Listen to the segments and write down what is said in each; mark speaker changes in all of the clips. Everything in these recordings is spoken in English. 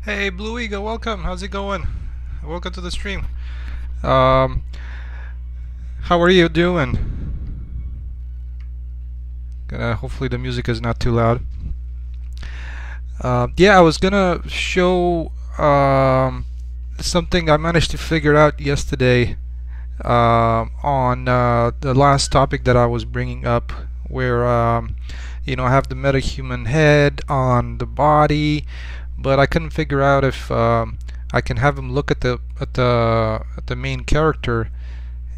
Speaker 1: Hey Blue Eagle, welcome. How's it going? Welcome to the stream. Um, how are you doing? Hopefully the music is not too loud. Yeah, I was gonna show something I managed to figure out yesterday on the last topic that I was bringing up, where I have the metahuman head on the body, but I couldn't figure out if I can have him look at the main character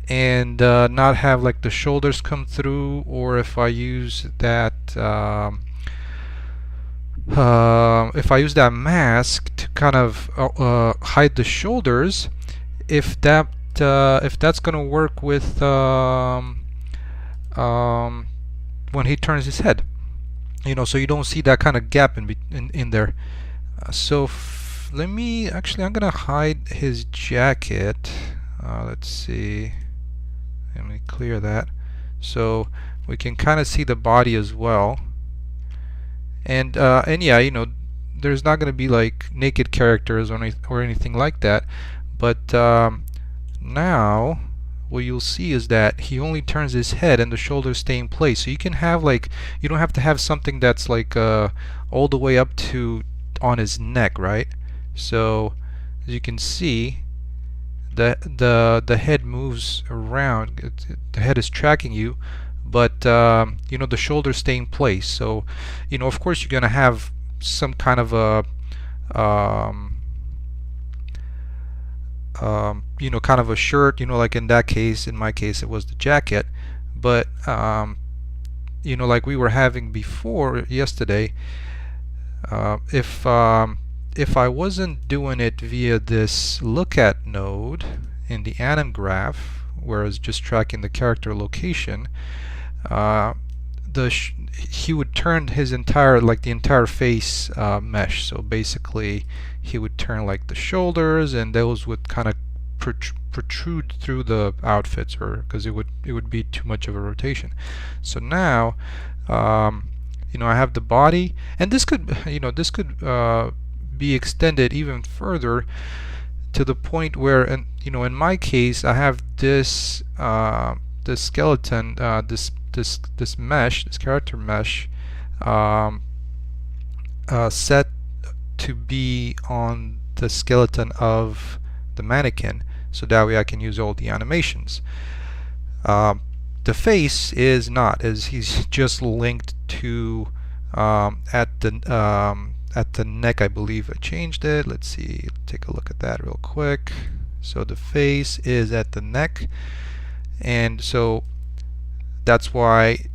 Speaker 1: and not have like the shoulders come through, or if I use that mask to kind of hide the shoulders, if that's gonna work with when he turns his head, so you don't see that kind of gap in there. So let me actually, I'm gonna hide his jacket. Let's see. Let me clear that so we can kind of see the body as well. And yeah, there's not going to be like naked characters or anything like that. But now what you'll see is that he only turns his head and the shoulders stay in place. So you can have like, you don't have to have something that's like all the way up to on his neck, right? So as you can see, the head moves around. The head is tracking you, but the shoulders stay in place. So of course you're gonna have some kind of a kind of a shirt, like in that case, in my case it was the jacket, but like we were having before yesterday, if I wasn't doing it via this look at node in the anim graph, where I was just tracking the character location, he would turn his entire, like the entire face mesh. So basically he would turn like the shoulders, and those would kind of protrude through the outfits, or because it would be too much of a rotation. So now I have the body, and this could be extended even further to the point where, and in my case, I have this this skeleton, this mesh, this character mesh, set to be on the skeleton of the mannequin, so that way I can use all the animations. The face is not, as he's just linked to at the neck, I believe I changed it. Let's see, take a look at that real quick. So the face is at the neck, and so that's why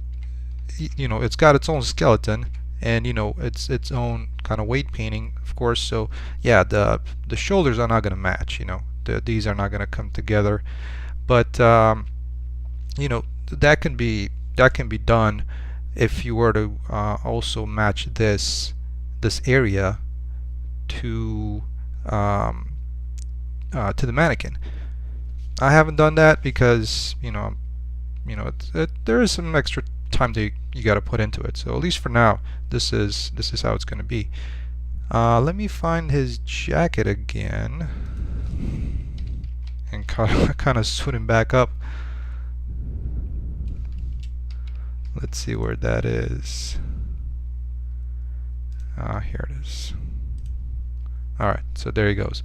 Speaker 1: it's got its own skeleton, and it's its own kind of weight painting, of course. So yeah, the shoulders are not going to match. These are not going to come together, but that can be done if you were to also match this area to the mannequin. I haven't done that because there is some extra time that you got to put into it. So at least for now, this is how it's going to be. Let me find his jacket again and kind of suit him back up. Let's see where that is. Here it is. Alright, so there he goes.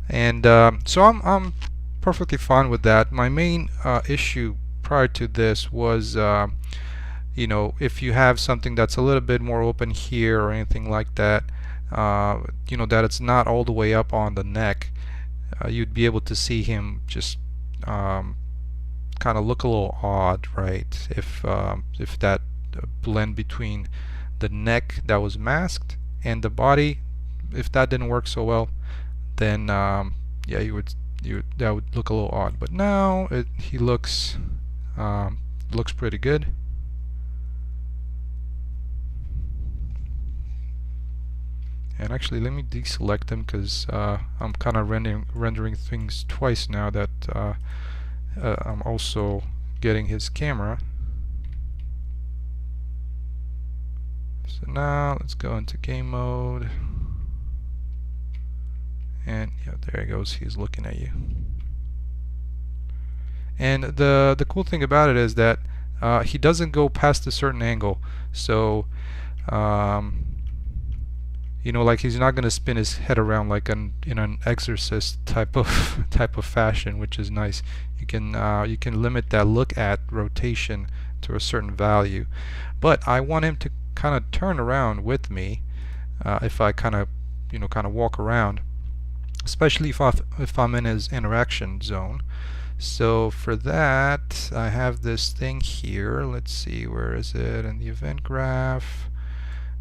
Speaker 1: And so I'm perfectly fine with that. My main issue prior to this was if you have something that's a little bit more open here or anything like that, that it's not all the way up on the neck, you'd be able to see him just kind of look a little odd, right? If that blend between the neck that was masked and the body, if that didn't work so well, then yeah, that would look a little odd. But now he looks pretty good. And actually, let me deselect him, because I'm kind of rendering things twice now that I'm also getting his camera. So now let's go into game mode. And yeah, there he goes, he's looking at you. And the cool thing about it is that he doesn't go past a certain angle. So you know, like he's not going to spin his head around like in an exorcist type of fashion, which is nice. You can limit that look at rotation to a certain value, but I want him to kind of turn around with me if I kind of walk around, especially if I'm in his interaction zone. So for that, I have this thing here. Let's see, where is it in the event graph?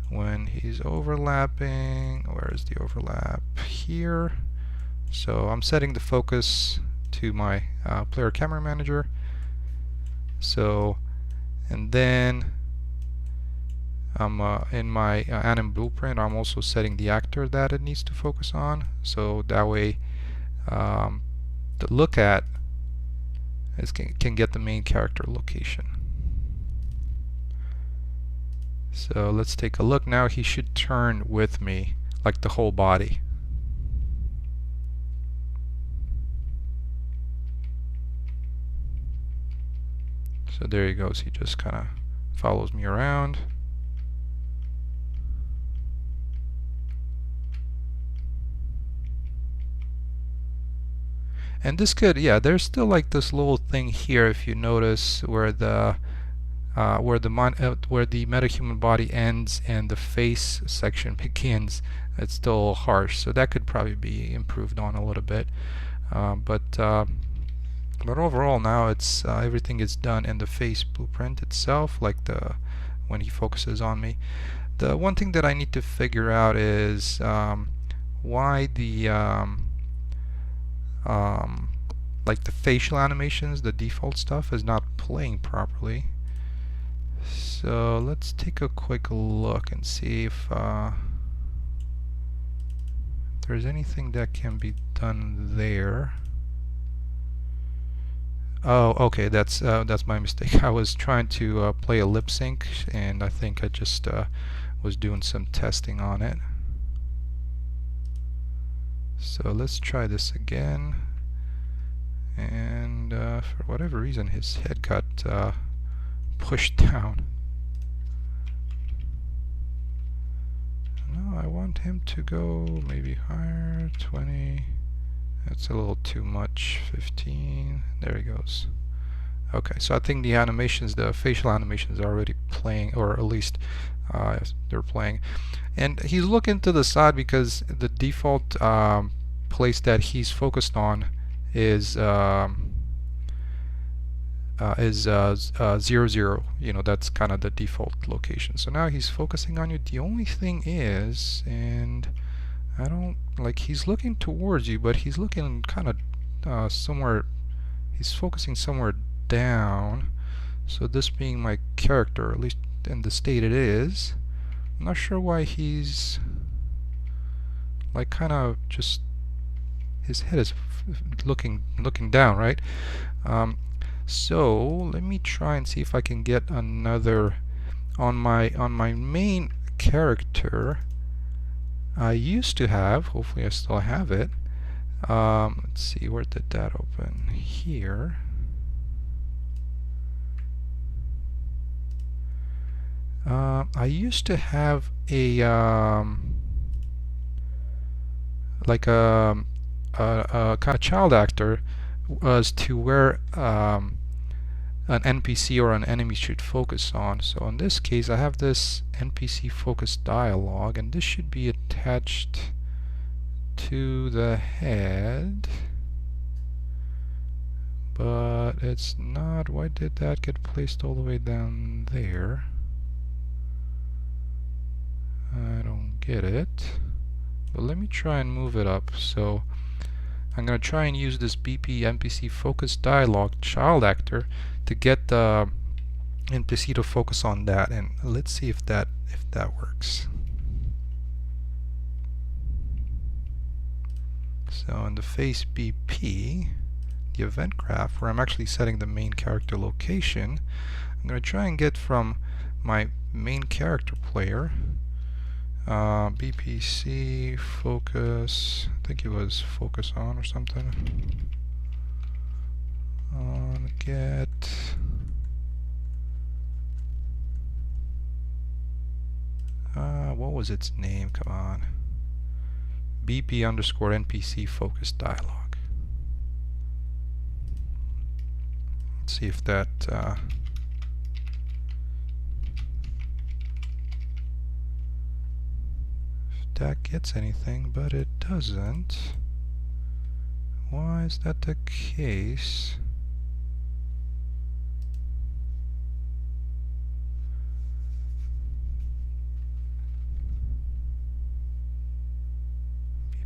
Speaker 1: When he's overlapping, where is the overlap? Here. So I'm setting the focus to my player camera manager. So, and then I'm in my anim blueprint, I'm also setting the actor that it needs to focus on. So that way the look at can get the main character location. So let's take a look now. He should turn with me, like the whole body. So there he goes. He just kind of follows me around. And this could, yeah, there's still like this little thing here, if you notice, where the metahuman body ends and the face section begins. It's still harsh, so that could probably be improved on a little bit. But overall now it's everything is done in the face blueprint itself, like when he focuses on me. The one thing that I need to figure out is why the like the facial animations, the default stuff, is not playing properly. So let's take a quick look and see if there's anything that can be done there. Oh, okay, that's my mistake. I was trying to play a lip sync, and I think I just was doing some testing on it. So let's try this again. And for whatever reason, his head got pushed down. No, I want him to go maybe higher, 20. That's a little too much, 15. There he goes. Okay, so I think the animations, the facial animations, are already playing, or at least they're playing. And he's looking to the side because the default place that he's focused on is 0, 0. You know, that's kind of the default location. So now he's focusing on you. The only thing is, and I don't like, he's looking towards you, but he's looking kind of somewhere. He's focusing somewhere down. So this being my character, at least in the state it is, I'm not sure why he's like kind of just, his head is looking down, right? So let me try and see if I can get another on my main character. I used to have, hopefully I still have it. Let's see, where did that open? Here. I used to have a like a kind of child actor as to where an NPC or an enemy should focus on. So in this case I have this NPC focus dialogue, and this should be attached to the head, but it's not. Why did that get placed all the way down there? I don't get it. But let me try and move it up. So I'm going to try and use this BP NPC focus dialogue child actor to get the NPC to focus on that, and let's see if that works. So in the face BP, the event graph, where I'm actually setting the main character location, I'm going to try and get from my main character player, BPC focus, I think it was focus on or something. On get. What was its name? Come on. BP underscore NPC focus dialog. Let's see if that gets anything, but it doesn't. Why is that the case?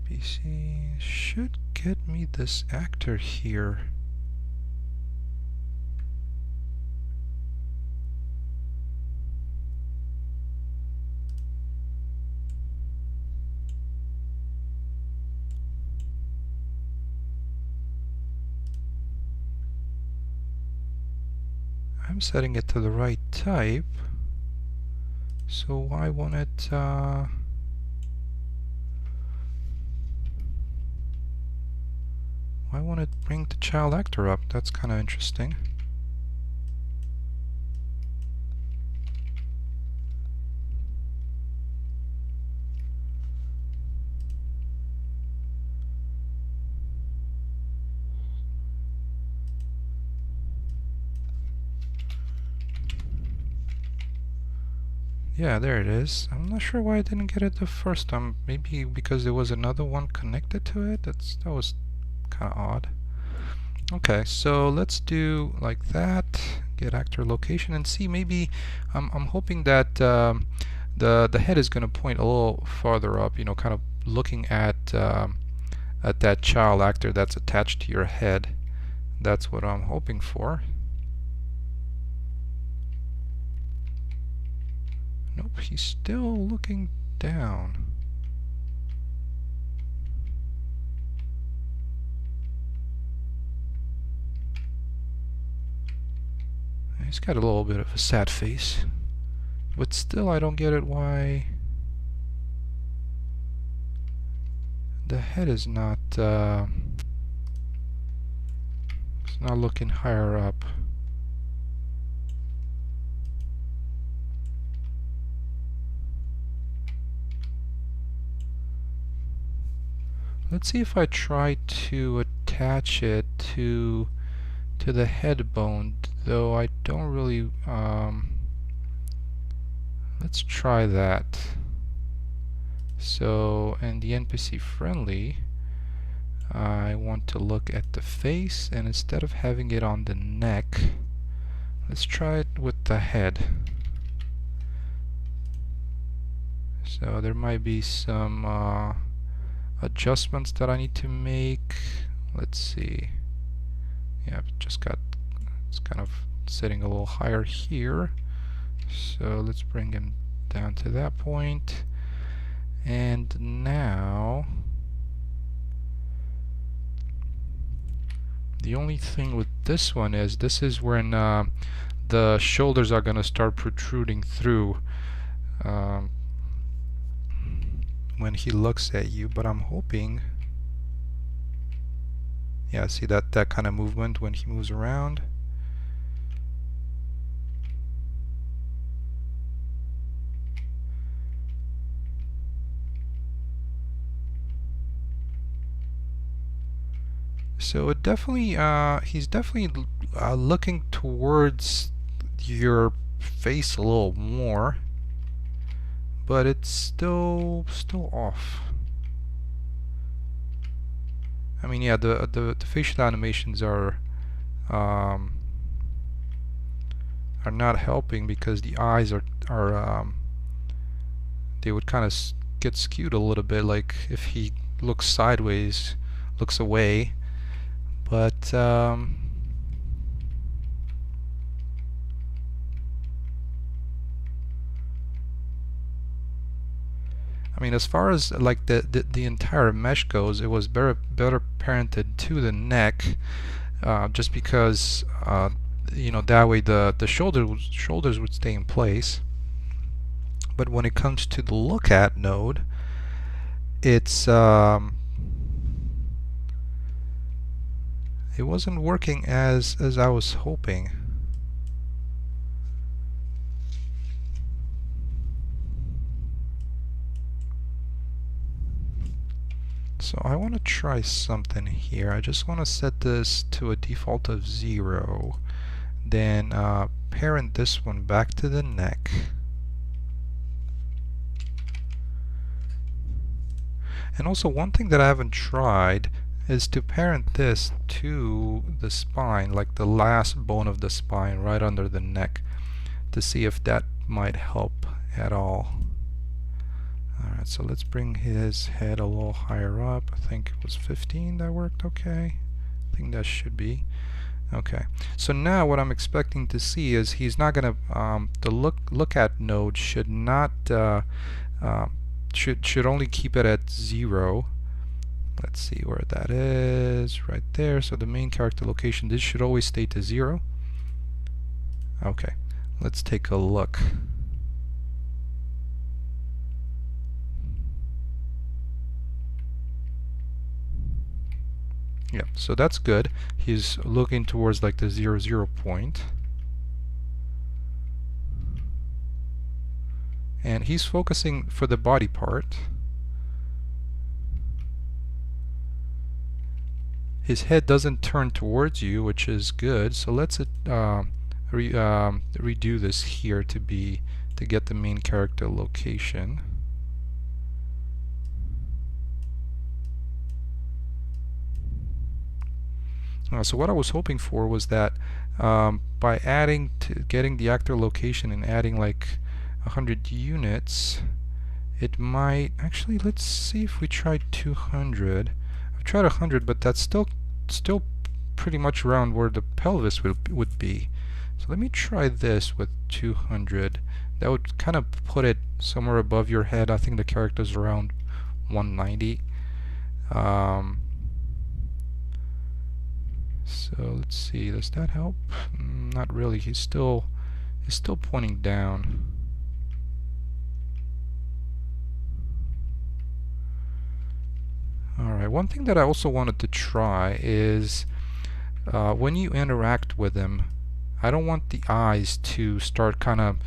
Speaker 1: BBC should get me this actor here. I'm setting it to the right type, so why won't it why won't it bring the child actor up? That's kind of interesting. Yeah, there it is. I'm not sure why I didn't get it the first time. Maybe because there was another one connected to it. That was kind of odd. Okay, so let's do like that. Get actor location and see. Maybe I'm hoping that the head is going to point a little farther up. You know, kind of looking at that child actor that's attached to your head. That's what I'm hoping for. Nope, he's still looking down. He's got a little bit of a sad face. But still, I don't get it why the head is not it's not looking higher up. Let's see if I try to attach it to the head bone, though I don't really let's try that. So in the NPC friendly, I want to look at the face, and instead of having it on the neck, let's try it with the head. So there might be some adjustments that I need to make. Let's see. Yeah, it's kind of sitting a little higher here. So let's bring him down to that point. And now the only thing with this one is this is when the shoulders are going to start protruding through when he looks at you, but I'm hoping, yeah, see that kind of movement when he moves around. So it definitely, he's definitely looking towards your face a little more, but it's still off. I mean, yeah, the facial animations are not helping because the eyes are they would kind of get skewed a little bit, like if he looks sideways, looks away. But I mean, as far as like the entire mesh goes, it was better parented to the neck, just because you know, that way the shoulders would stay in place. but when it comes to the look at node, it's it wasn't working as I was hoping. So I want to try something here. I just want to set this to a default of 0, then parent this one back to the neck. And also, one thing that I haven't tried is to parent this to the spine, like the last bone of the spine right under the neck, to see if that might help at all. Alright, so let's bring his head a little higher up. I think it was 15 that worked okay. I think that should be. Okay, so now what I'm expecting to see is he's not gonna, the look at node should not, should only keep it at 0. Let's see where that is, right there. So the main character location, this should always stay to 0. Okay, let's take a look. Yeah, so that's good. He's looking towards like the 0, 0 point. And he's focusing for the body part. His head doesn't turn towards you, which is good. So let's redo this here to get the main character location. So what I was hoping for was that by getting the actor location and adding like 100 units, it might actually, let's see if we try 200. I've tried 100, but that's still pretty much around where the pelvis would be. So let me try this with 200. That would kind of put it somewhere above your head. I think the character's around 190. So let's see, does that help? Not really. He's still pointing down. Alright, one thing that I also wanted to try is when you interact with him, I don't want the eyes to start kind of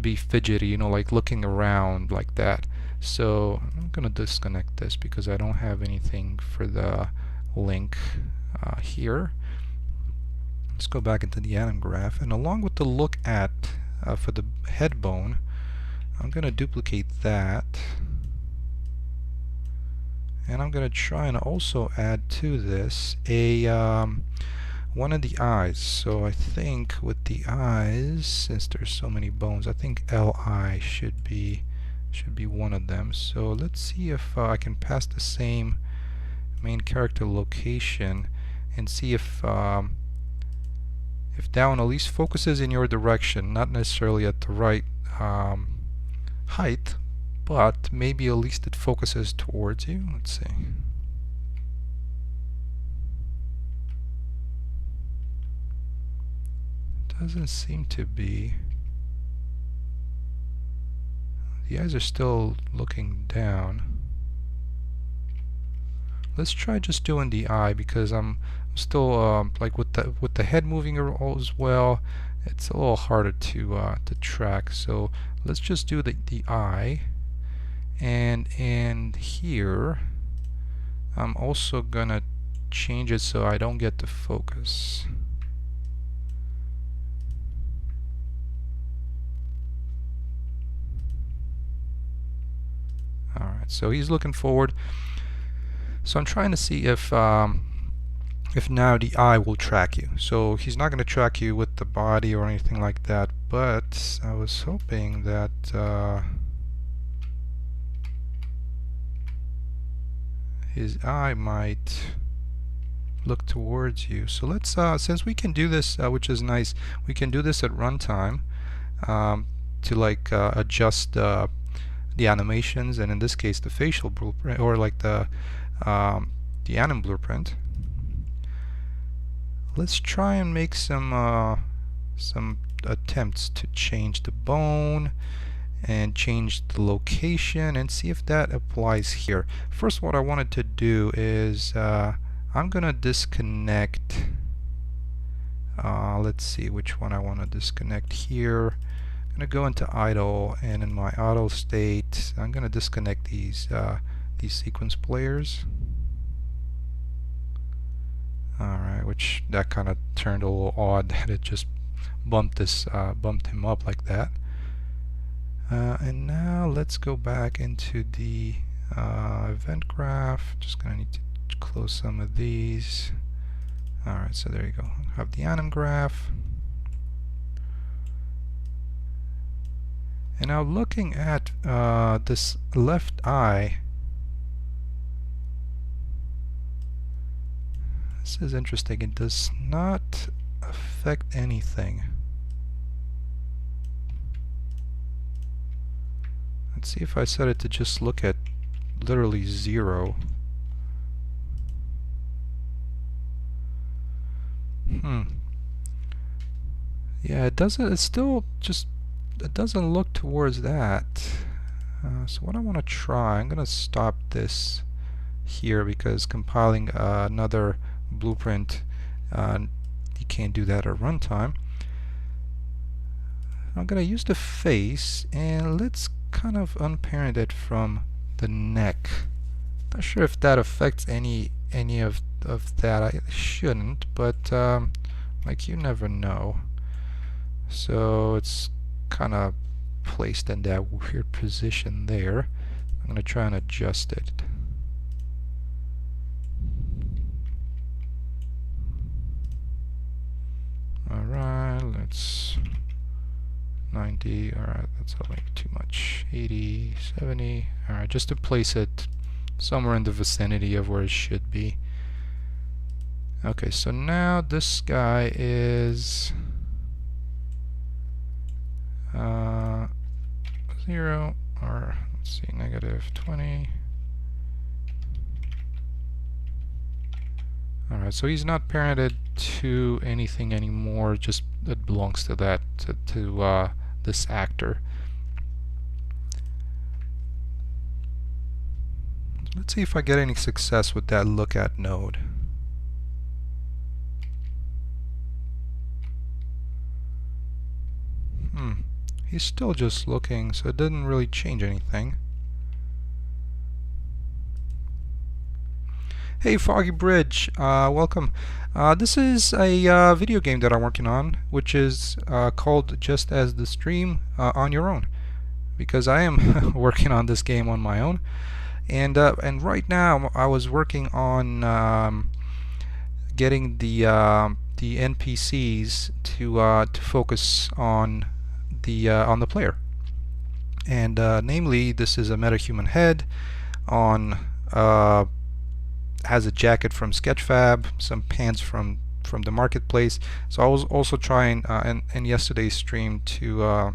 Speaker 1: be fidgety, you know, like looking around like that. So I'm going to disconnect this because I don't have anything for the link here. Let's go back into the atom graph, and along with the look at for the head bone, I'm going to duplicate that. And I'm going to try and also add to this a one of the eyes. So I think with the eyes, since there's so many bones, I think LI should be one of them. So let's see if I can pass the same main character location and see if that one at least focuses in your direction, not necessarily at the right height, but maybe at least it focuses towards you. Let's see. Doesn't seem to be. The eyes are still looking down. Let's try just doing the eye, because I'm still like with the head moving as well, it's a little harder to track. So let's just do the eye. And here I'm also gonna change it so I don't get the focus. Alright, so he's looking forward. So I'm trying to see if now the eye will track you. So he's not going to track you with the body or anything like that, but I was hoping that his eye might look towards you. So let's, since we can do this, which is nice, we can do this at runtime to like adjust the animations, and in this case the facial blueprint, or like the anim blueprint. Let's try and make some attempts to change the bone and change the location and see if that applies here. First, what I wanted to do is I'm gonna disconnect. Let's see which one I want to disconnect here. I'm gonna go into idle, and in my idle state I'm gonna disconnect these sequence players. Alright, which that kind of turned a little odd that it just bumped him up like that. And now let's go back into the event graph. Just gonna need to close some of these. Alright, so there you go. Have the anim graph. And now looking at this left eye, this is interesting. It does not affect anything. Let's see if I set it to just look at literally 0. Yeah, it doesn't. It's still just. It doesn't look towards that. So what I want to try, I'm gonna stop this here because compiling another blueprint, you can't do that at runtime. I'm gonna use the face, and let's kind of unparent it from the neck. Not sure if that affects any of that. I shouldn't, but like, you never know. So it's kind of placed in that weird position there. I'm going to try and adjust it. Alright, let's 90. Alright, that's like too much. 80, 70. Alright, just to place it somewhere in the vicinity of where it should be. Okay, so now this guy is 0, or let's see, -20. Alright, so he's not parented to anything anymore, just it belongs to that, to this actor. Let's see if I get any success with that look at node. He's still just looking, so it didn't really change anything. Hey Foggy Bridge, welcome. This is a video game that I'm working on, which is called Just As the Stream on Your Own, because I am working on this game on my own. And right now I was working on getting the NPCs to focus on the player. And namely, this is a metahuman head on has a jacket from Sketchfab, some pants from the marketplace. So I was also trying in yesterday's stream to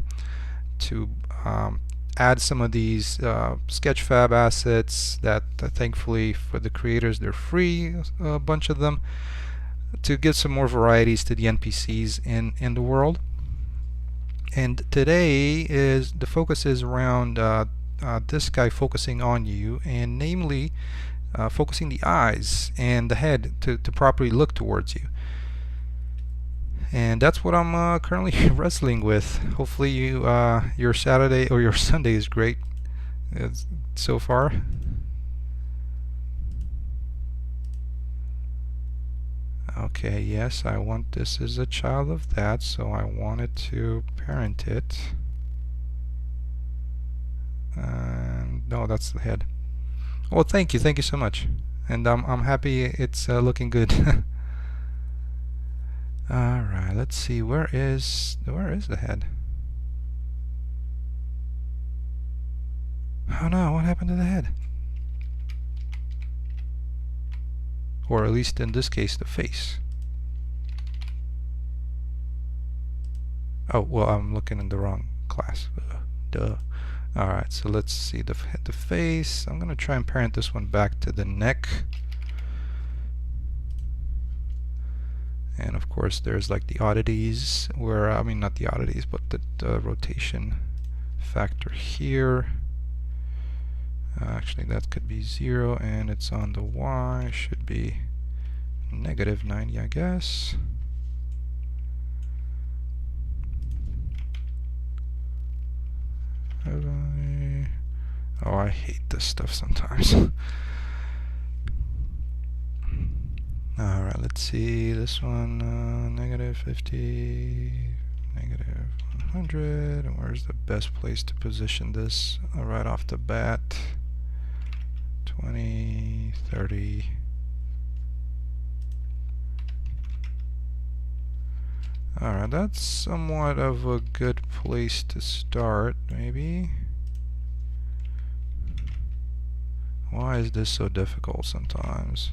Speaker 1: add some of these Sketchfab assets that thankfully for the creators they're free, a bunch of them, to give some more varieties to the NPCs in the world. And today is the focus is around this guy focusing on you, and namely focusing the eyes and the head to properly look towards you. And that's what I'm currently wrestling with. Hopefully your Saturday or your Sunday is great so far. Okay, yes, I want this as a child of that, so I wanted to parent it. No, that's the head. Well, thank you so much, and I'm happy it's looking good. All right, let's see, where is the head? Oh no, what happened to the head? Or at least in this case, the face. Oh, well, I'm looking in the wrong class. Duh. Alright, so let's see the face. I'm gonna try and parent this one back to the neck. And of course there's like the oddities where, I mean not the oddities, but the rotation factor here. Actually, that could be 0, and it's on the y. Should be negative 90, I guess. Oh, I hate this stuff sometimes. Alright, let's see. This one, negative 50, negative 100. And where's the best place to position this? Right off the bat. 20, 30. Alright, that's somewhat of a good place to start, maybe. Why is this so difficult sometimes?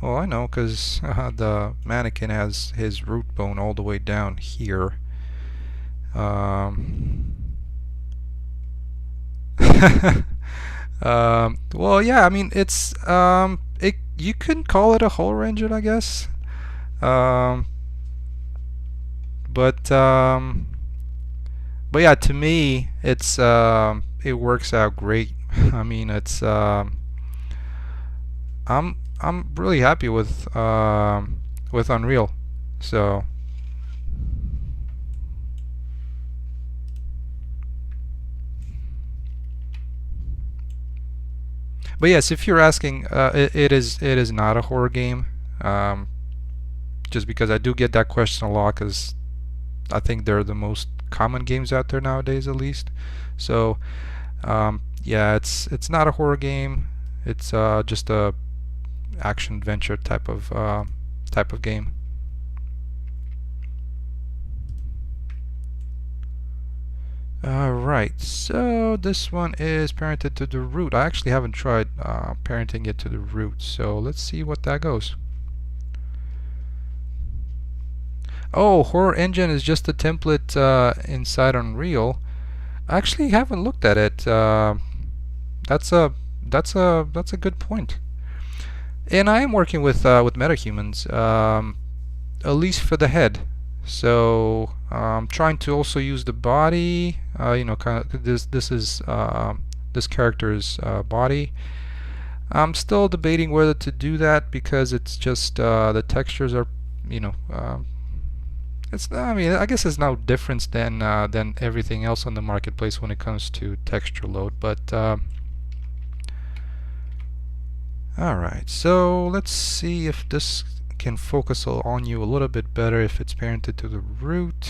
Speaker 1: Well, I know, because the mannequin has his root bone all the way down here. Well, yeah, I mean, it's you can call it a whole ranger, I guess. But yeah, to me, it's it works out great. I mean, it's I'm really happy with Unreal. So but yes, if you're asking, it is not a horror game. Just because I do get that question a lot, because I think they're the most common games out there nowadays, at least. So yeah, it's not a horror game. It's just a action adventure type of game. Alright, so this one is parented to the root. I actually haven't tried parenting it to the root, so let's see what that goes. Oh, Horror Engine is just a template inside Unreal. I actually haven't looked at it. That's a good point. And I am working with Metahumans, at least for the head. So I'm trying to also use the body. You know, kind of this is this character's body. I'm still debating whether to do that, because it's just the textures are, you know, it's, I mean, I guess it's no difference than everything else on the marketplace when it comes to texture load. But alright, so let's see if this can focus on you a little bit better if it's parented to the root.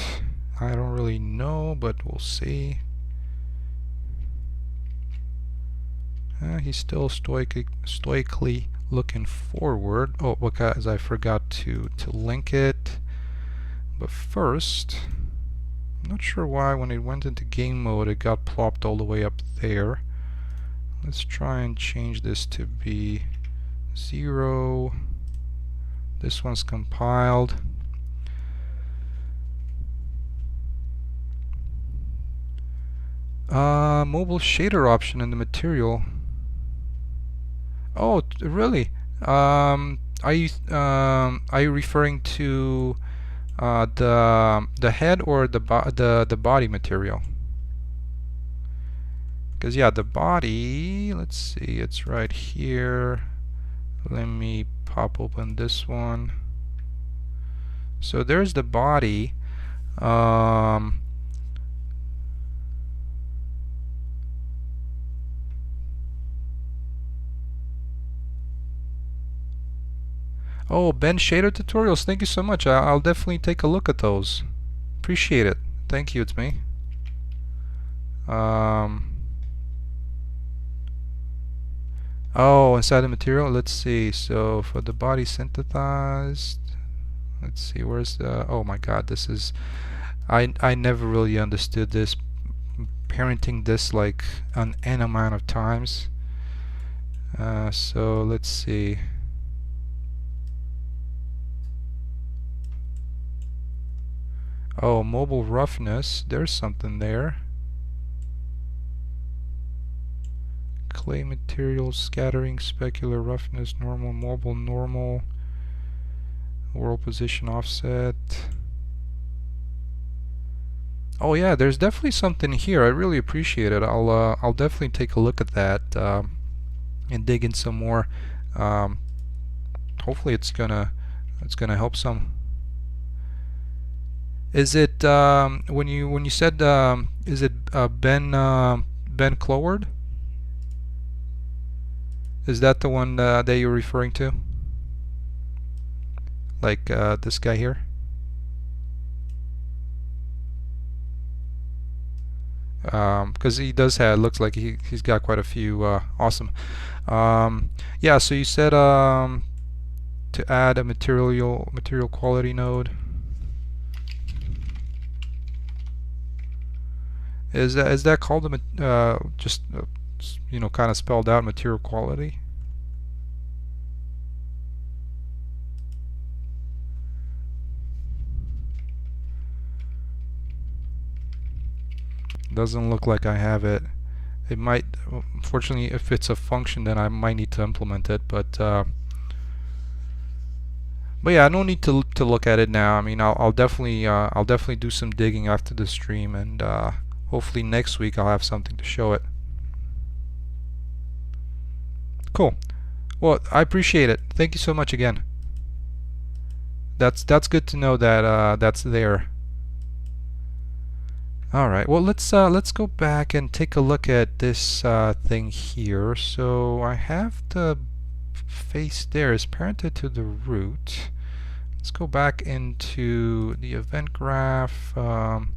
Speaker 1: I don't really know, but we'll see. He's still stoically looking forward. Oh, because I forgot to link it. But first, I'm not sure why when it went into game mode it got plopped all the way up there. Let's try and change this to be 0. This one's compiled. Mobile shader option in the material. Oh, really? Are you referring to the head or the body material? Because yeah, the body, let's see, it's right here. Let me pop open this one. So there's the body. Oh, Ben Shader tutorials, thank you so much. I'll definitely take a look at those. Appreciate it. Thank you, it's me. Oh, inside the material, let's see. So for the body synthesized, let's see, where's the, oh my god, this is, I never really understood this, parenting this like an n amount of times. So let's see. Oh, mobile roughness, there's something there. Clay materials, scattering, specular roughness, normal, mobile, normal, world position offset. Oh yeah, there's definitely something here. I really appreciate it. I'll definitely take a look at that and dig in some more. Um, hopefully it's gonna help some. Is it when you said is it Ben Cloward? Is that the one that you're referring to? Like this guy here? Because he does have, looks like he's got quite a few. Awesome. Yeah, so you said to add a material quality node. Is that called just you know, kind of spelled out, material quality? Doesn't look like I have it. It might, unfortunately, if it's a function, then I might need to implement it. But yeah, I don't need to look at it now. I mean, I'll definitely do some digging after the stream, and hopefully next week I'll have something to show it. Cool. Well, I appreciate it. Thank you so much again. That's good to know that that's there. All right. Well, let's go back and take a look at this thing here. So I have the face there is parented to the root. Let's go back into the event graph. I'm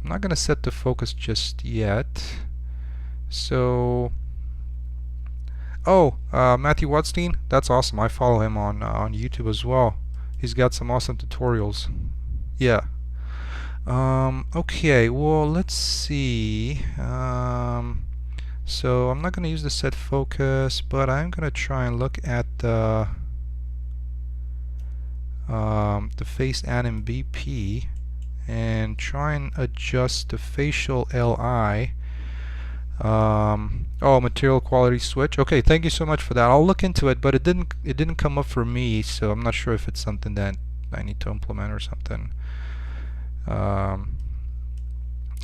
Speaker 1: not going to set the focus just yet. So, oh, Matthew Watstein, that's awesome. I follow him on YouTube as well. He's got some awesome tutorials. Yeah. Okay, well, let's see. So I'm not going to use the set focus, but I'm going to try and look at the face anim BP and try and adjust the facial LI. Oh, material quality switch. Okay, thank you so much for that. I'll look into it, but it didn't come up for me, so I'm not sure if it's something that I need to implement or something.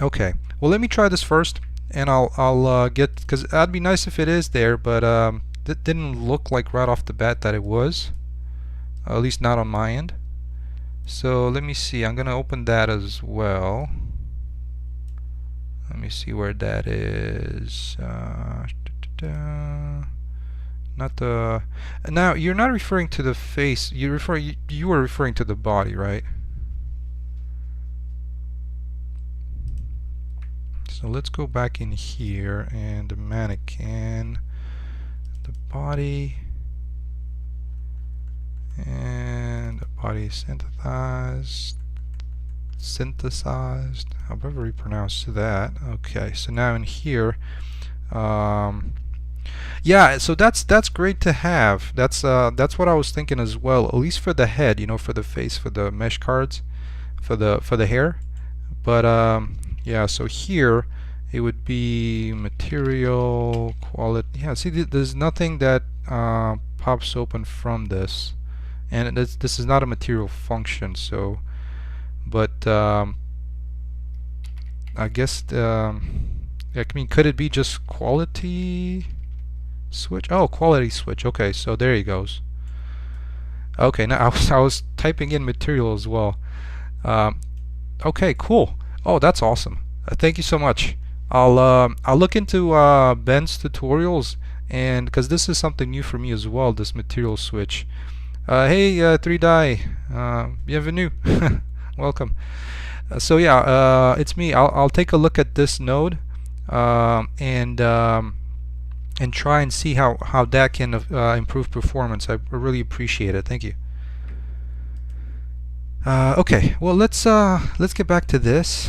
Speaker 1: Okay, well, let me try this first, and I'll get, because that'd be nice if it is there, but it didn't look like right off the bat that it was, at least not on my end. So let me see. I'm gonna open that as well. Let me see where that is. Not the. Now you're not referring to the face. You were referring to the body, right? So let's go back in here, and the mannequin, the body, and the body synthesized, however you pronounce that. Okay, so now in here, yeah, so that's great to have. That's what I was thinking as well, at least for the head, you know, for the face, for the mesh cards, for the hair. But yeah, so here it would be material quality. Yeah, see, there's nothing that pops open from this, and this is not a material function. So, but I guess I mean, could it be just quality switch? Oh, quality switch. Okay, so there he goes. Okay, now I was typing in material as well. Okay, cool. Oh, that's awesome. Thank you so much. I'll look into Ben's tutorials, and because this is something new for me as well, this material switch. Hey, 3Die, bienvenue, welcome. So yeah, it's me. I'll take a look at this node, and try and see how that can improve performance. I really appreciate it. Thank you. Okay, well, let's get back to this,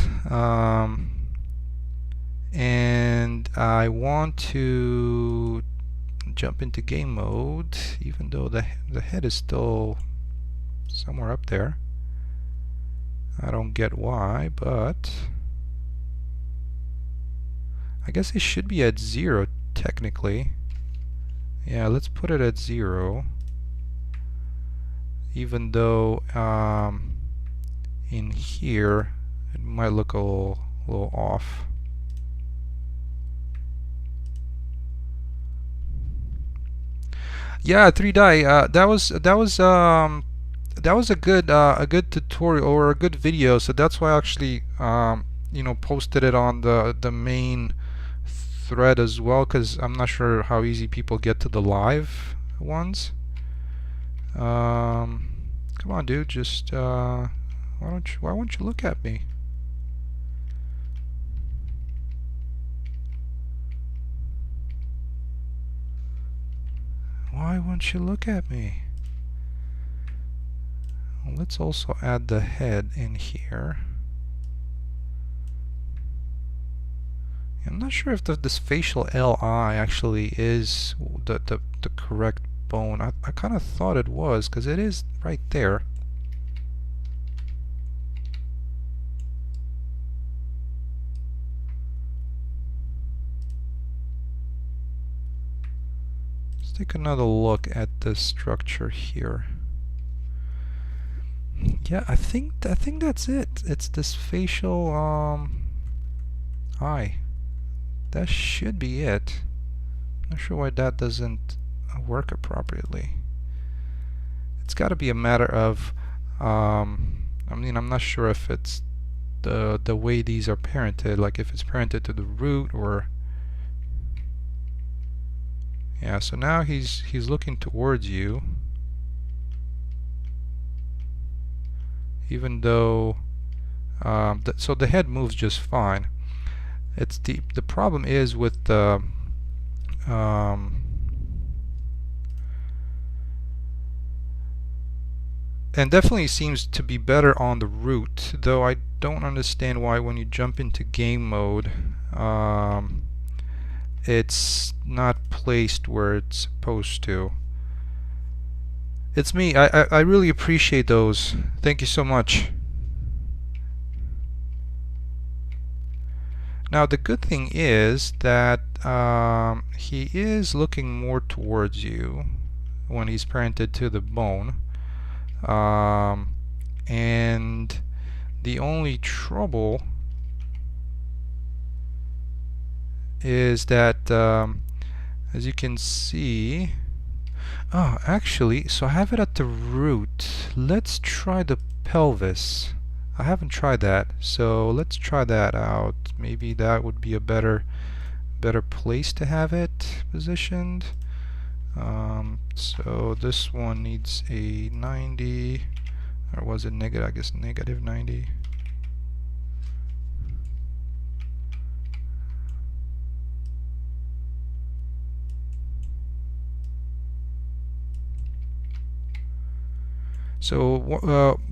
Speaker 1: and I want to jump into game mode, even though the head is still somewhere up there. I don't get why, but I guess it should be at 0 technically. Yeah, let's put it at 0. Even though in here it might look a little off. Yeah, 3 die. That was a good tutorial or a good video. So that's why I actually posted it on the main thread as well, because I'm not sure how easy people get to the live ones. Come on, dude. Just why won't you look at me? Why won't you look at me? Let's also add the head in here. I'm not sure if this facial LI actually is the correct bone. I kind of thought it was, because it is right there. Let's take another look at the structure here. Yeah, I think that's it. It's this facial eye. That should be it. Not sure why that doesn't work appropriately. It's got to be a matter of I mean, I'm not sure if it's the way these are parented, like if it's parented to the root or yeah. So now he's looking towards you, even though so the head moves just fine. It's the problem is with the and definitely seems to be better on the root, though I don't understand why when you jump into game mode it's not placed where it's supposed to. It's me. I really appreciate those. Thank you so much. Now the good thing is that he is looking more towards you when he's parented to the bone. And the only trouble is that as you can see, oh, actually, so I have it at the root. Let's try the pelvis. I haven't tried that, so let's try that out. Maybe that would be a better place to have it positioned. So this one needs a 90, or was it negative? I guess negative 90. So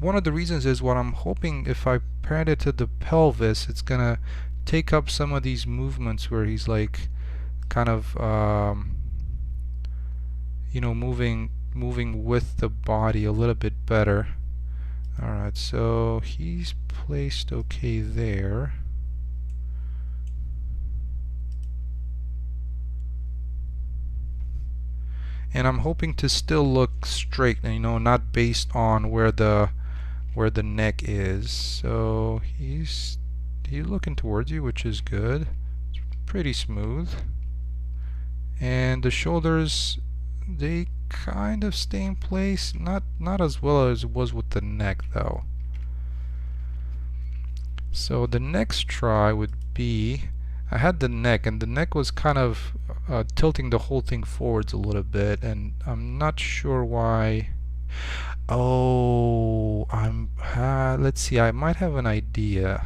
Speaker 1: one of the reasons is what I'm hoping, if I parent it to the pelvis, it's gonna take up some of these movements where he's like kind of moving with the body a little bit better. Alright, so he's placed okay there. And I'm hoping to still look straight, not based on where the neck is. So he's looking towards you, which is good. It's pretty smooth. And the shoulders, they kind of stay in place, not as well as it was with the neck though. So the next try would be, I had the neck, and the neck was kind of tilting the whole thing forwards a little bit, and I'm not sure why. Oh, let's see, I might have an idea.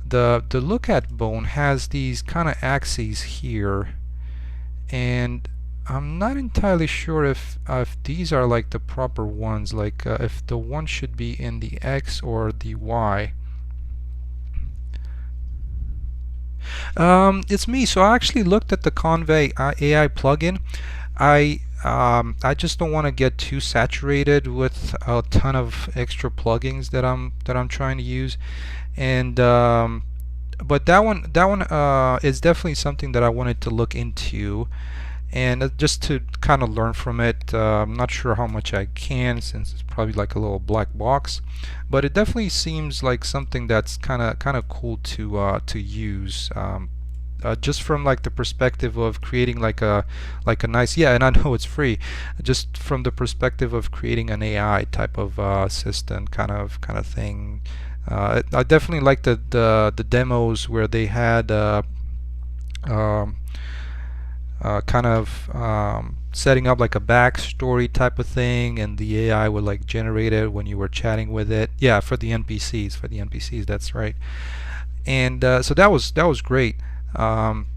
Speaker 1: The look at bone has these kind of axes here, and I'm not entirely sure if these are like the proper ones, like if the one should be in the X or the Y. It's me. So I actually looked at the Convey AI plugin. I just don't want to get too saturated with a ton of extra plugins that I'm trying to use, and but that one is definitely something that I wanted to look into. and just to kind of learn from it. I'm not sure how much I can, since it's probably like a little black box, but it definitely seems like something that's kind of cool to use. Just from like the perspective of creating like a nice, yeah, and I know it's free, just from the perspective of creating an AI type of assistant kind of thing. I definitely like the demos where they had um, kind of setting up like a backstory type of thing, and the AI would like generate it when you were chatting with it. Yeah, for the NPCs, that's right. And so that was great. Um,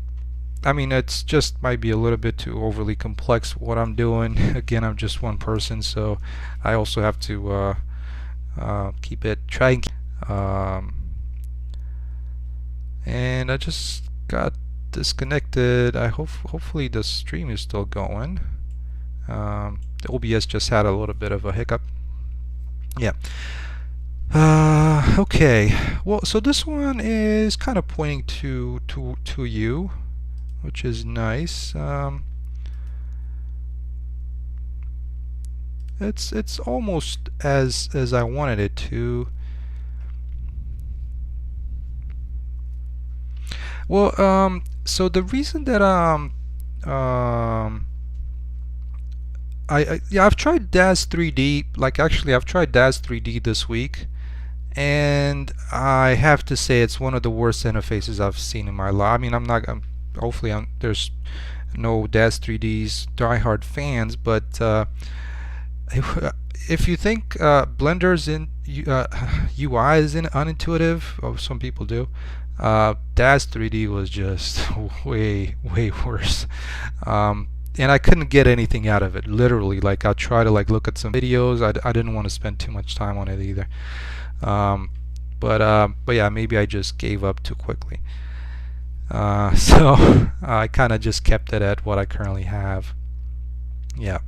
Speaker 1: I mean, it's just might be a little bit too overly complex what I'm doing. Again, I'm just one person, so I also have to keep it try and and I just got disconnected. Hopefully the stream is still going. The OBS just had a little bit of a hiccup. Yeah. Okay. Well, so this one is kind of pointing to you, which is nice. It's almost as I wanted it to. Well, so the reason that yeah, I've tried DAZ 3D. Like, actually, I've tried DAZ 3D this week, and I have to say it's one of the worst interfaces I've seen in my life. I mean, hopefully there's no DAZ 3D's diehard fans, but if you think Blender's UI is unintuitive, or some people do, DAZ 3D was just way worse. And I couldn't get anything out of it. Literally, like I tried to like look at some videos. I didn't want to spend too much time on it either. But yeah, maybe I just gave up too quickly. So I kind of just kept it at what I currently have. Yeah.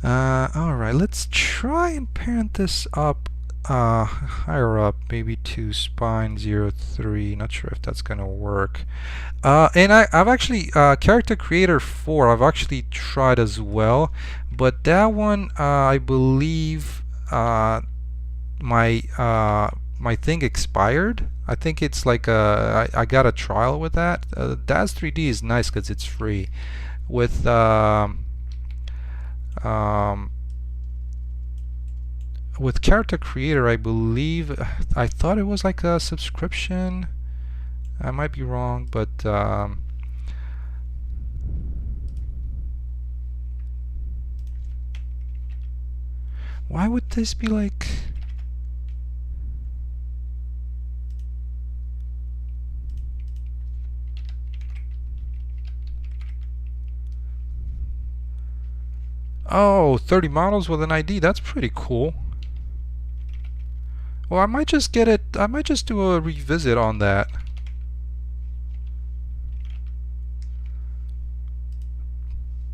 Speaker 1: Alright, let's try and parent this up higher up, maybe to spine 03. Not sure if that's gonna work. And I've actually Character Creator 4 I've actually tried as well, but that one I believe my thing expired. I think it's like I got a trial with that. DAZ 3D is nice because it's free. With with Character Creator, I believe I thought it was like a subscription. I might be wrong, but why would this be like? Oh, 30 models with an ID. That's pretty cool. Well, I might just get it. I might just do a revisit on that.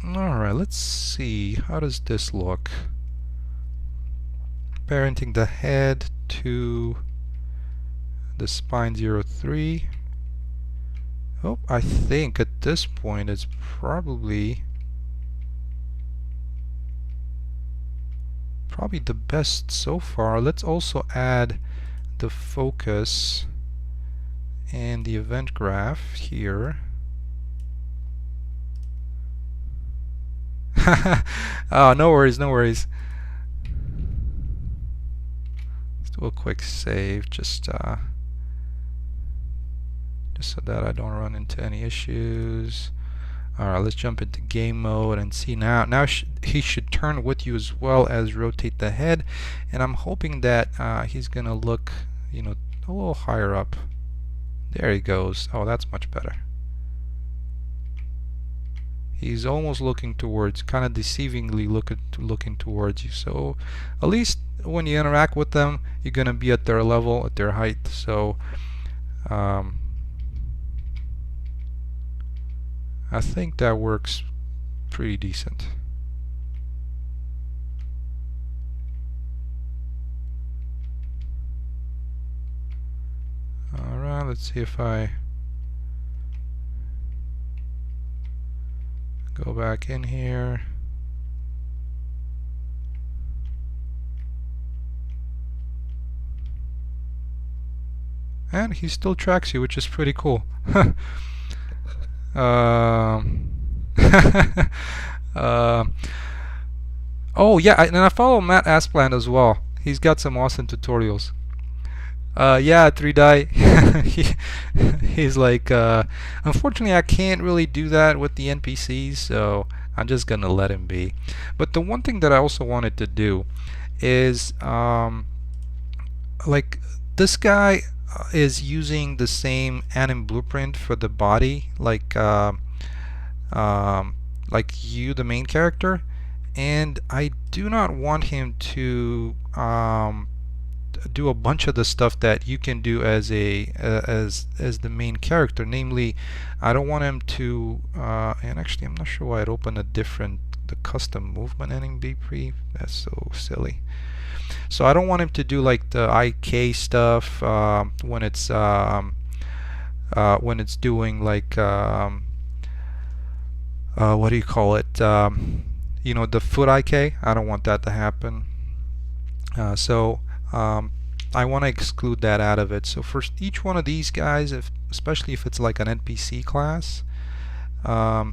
Speaker 1: Alright, let's see. How does this look? Parenting the head to the spine 03. Oh, I think at this point it's probably the best so far. Let's also add the focus and the event graph here. Oh, no worries, no worries. Let's do a quick save, just so that I don't run into any issues. Alright, let's jump into game mode and see now. Now he should turn with you as well as rotate the head, and I'm hoping that he's gonna look, you know, a little higher up. There he goes. Oh, that's much better. He's almost looking towards, kind of deceivingly looking towards you. So at least when you interact with them, you're gonna be at their level, at their height. So I think that works pretty decent. Alright, let's see if I Go back in here. And he still tracks you, which is pretty cool. Oh yeah, and I follow Matt Aspland as well. He's got some awesome tutorials. Yeah, 3Die. He's like, unfortunately I can't really do that with the NPCs, so I'm just gonna let him be. But the one thing that I also wanted to do is, like, this guy is using the same anim blueprint for the body, like you, the main character, and I do not want him to do a bunch of the stuff that you can do as a as the main character. Namely, I don't want him to and actually I'm not sure why it opened the custom movement NMBP. That's so silly. So I don't want him to do like the IK stuff when it's doing like what do you call it, you know, the foot IK. I don't want that to happen. So I want to exclude that out of it. So for each one of these guys, especially if it's like an NPC class, I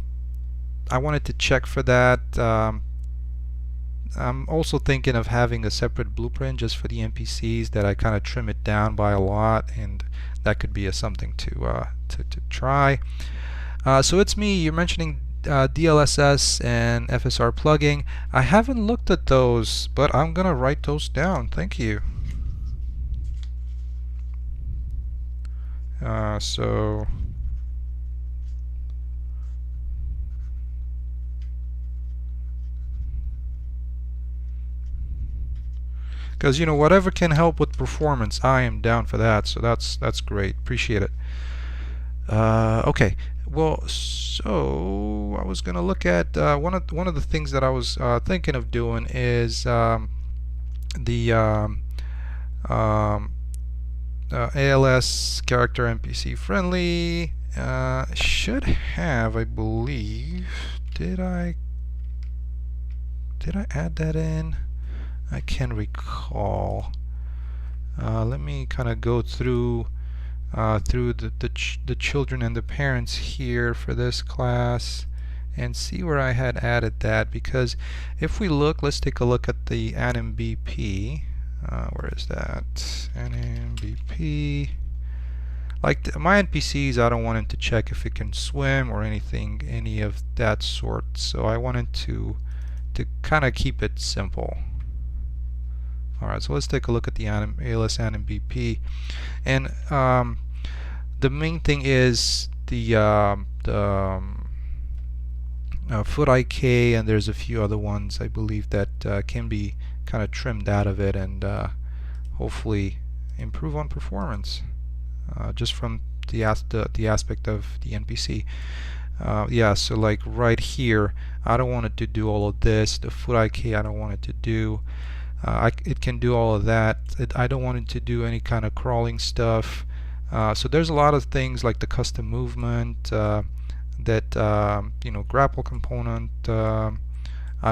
Speaker 1: wanted to check for that. I'm also thinking of having a separate blueprint just for the NPCs that I kind of trim it down by a lot, and that could be something to try. So it's me. You're mentioning DLSS and FSR plugging. I haven't looked at those, but I'm gonna write those down. Thank you. So because, you know, whatever can help with performance, I am down for that. So that's great. Appreciate it. Okay. Well, so I was gonna look at one of the things that I was thinking of doing is the ALS character NPC friendly. Should have, I believe. Did I add that in? I can't recall. Let me kind of go through the children and the parents here for this class and see where I had added that, because if we look, let's take a look at the NMBP. Where is that? NMBP. Like my NPCs, I don't want him to check if it can swim or anything, any of that sort. So I wanted to kind of keep it simple. Alright, so let's take a look at the ALS NMBP, and the main thing is the foot IK, and there's a few other ones I believe that can be kind of trimmed out of it and hopefully improve on performance just from the aspect of the NPC. Yeah, so like right here, I don't want it to do all of this. The foot IK, I don't want it to do. It can do all of that. I don't want it to do any kind of crawling stuff. So there's a lot of things like the custom movement, that you know, grapple component. I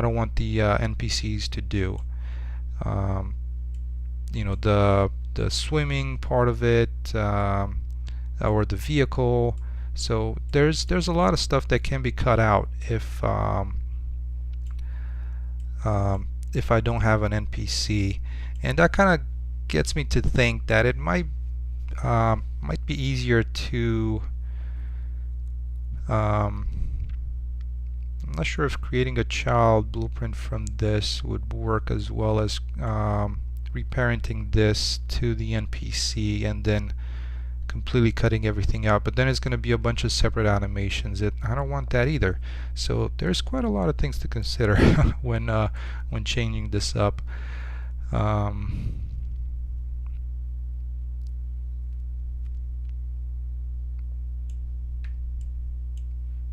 Speaker 1: don't want the NPCs to do. You know, the swimming part of it, or the vehicle. So there's a lot of stuff that can be cut out if I don't have an NPC, and that kind of gets me to think that it might be easier to I'm not sure if creating a child blueprint from this would work as well as reparenting this to the NPC and then completely cutting everything out, but then it's going to be a bunch of separate animations. I don't want that either. So there's quite a lot of things to consider when changing this up.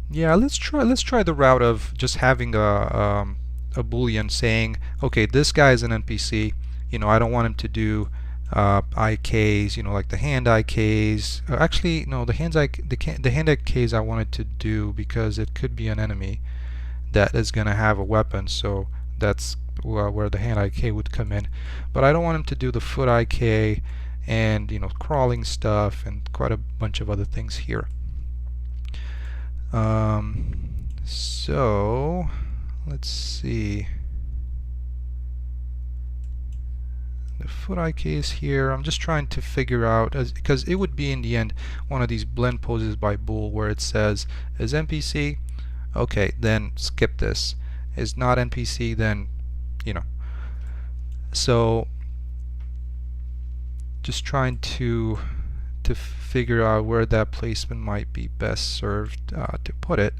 Speaker 1: Yeah, let's try the route of just having a boolean saying, okay, this guy is an NPC. You know, I don't want him to do IKs, you know, like the hand IKs. Actually, no, the hand IKs I wanted to do because it could be an enemy. that is going to have a weapon, so that's where the hand IK would come in. But I don't want him to do the foot IK and crawling stuff and quite a bunch of other things here. So let's see. The foot IK is here. I'm just trying to figure out, because it would be in the end one of these blend poses by bool where it says is NPC, okay, then skip this. Is not NPC, then so just trying to figure out where that placement might be best served to put it.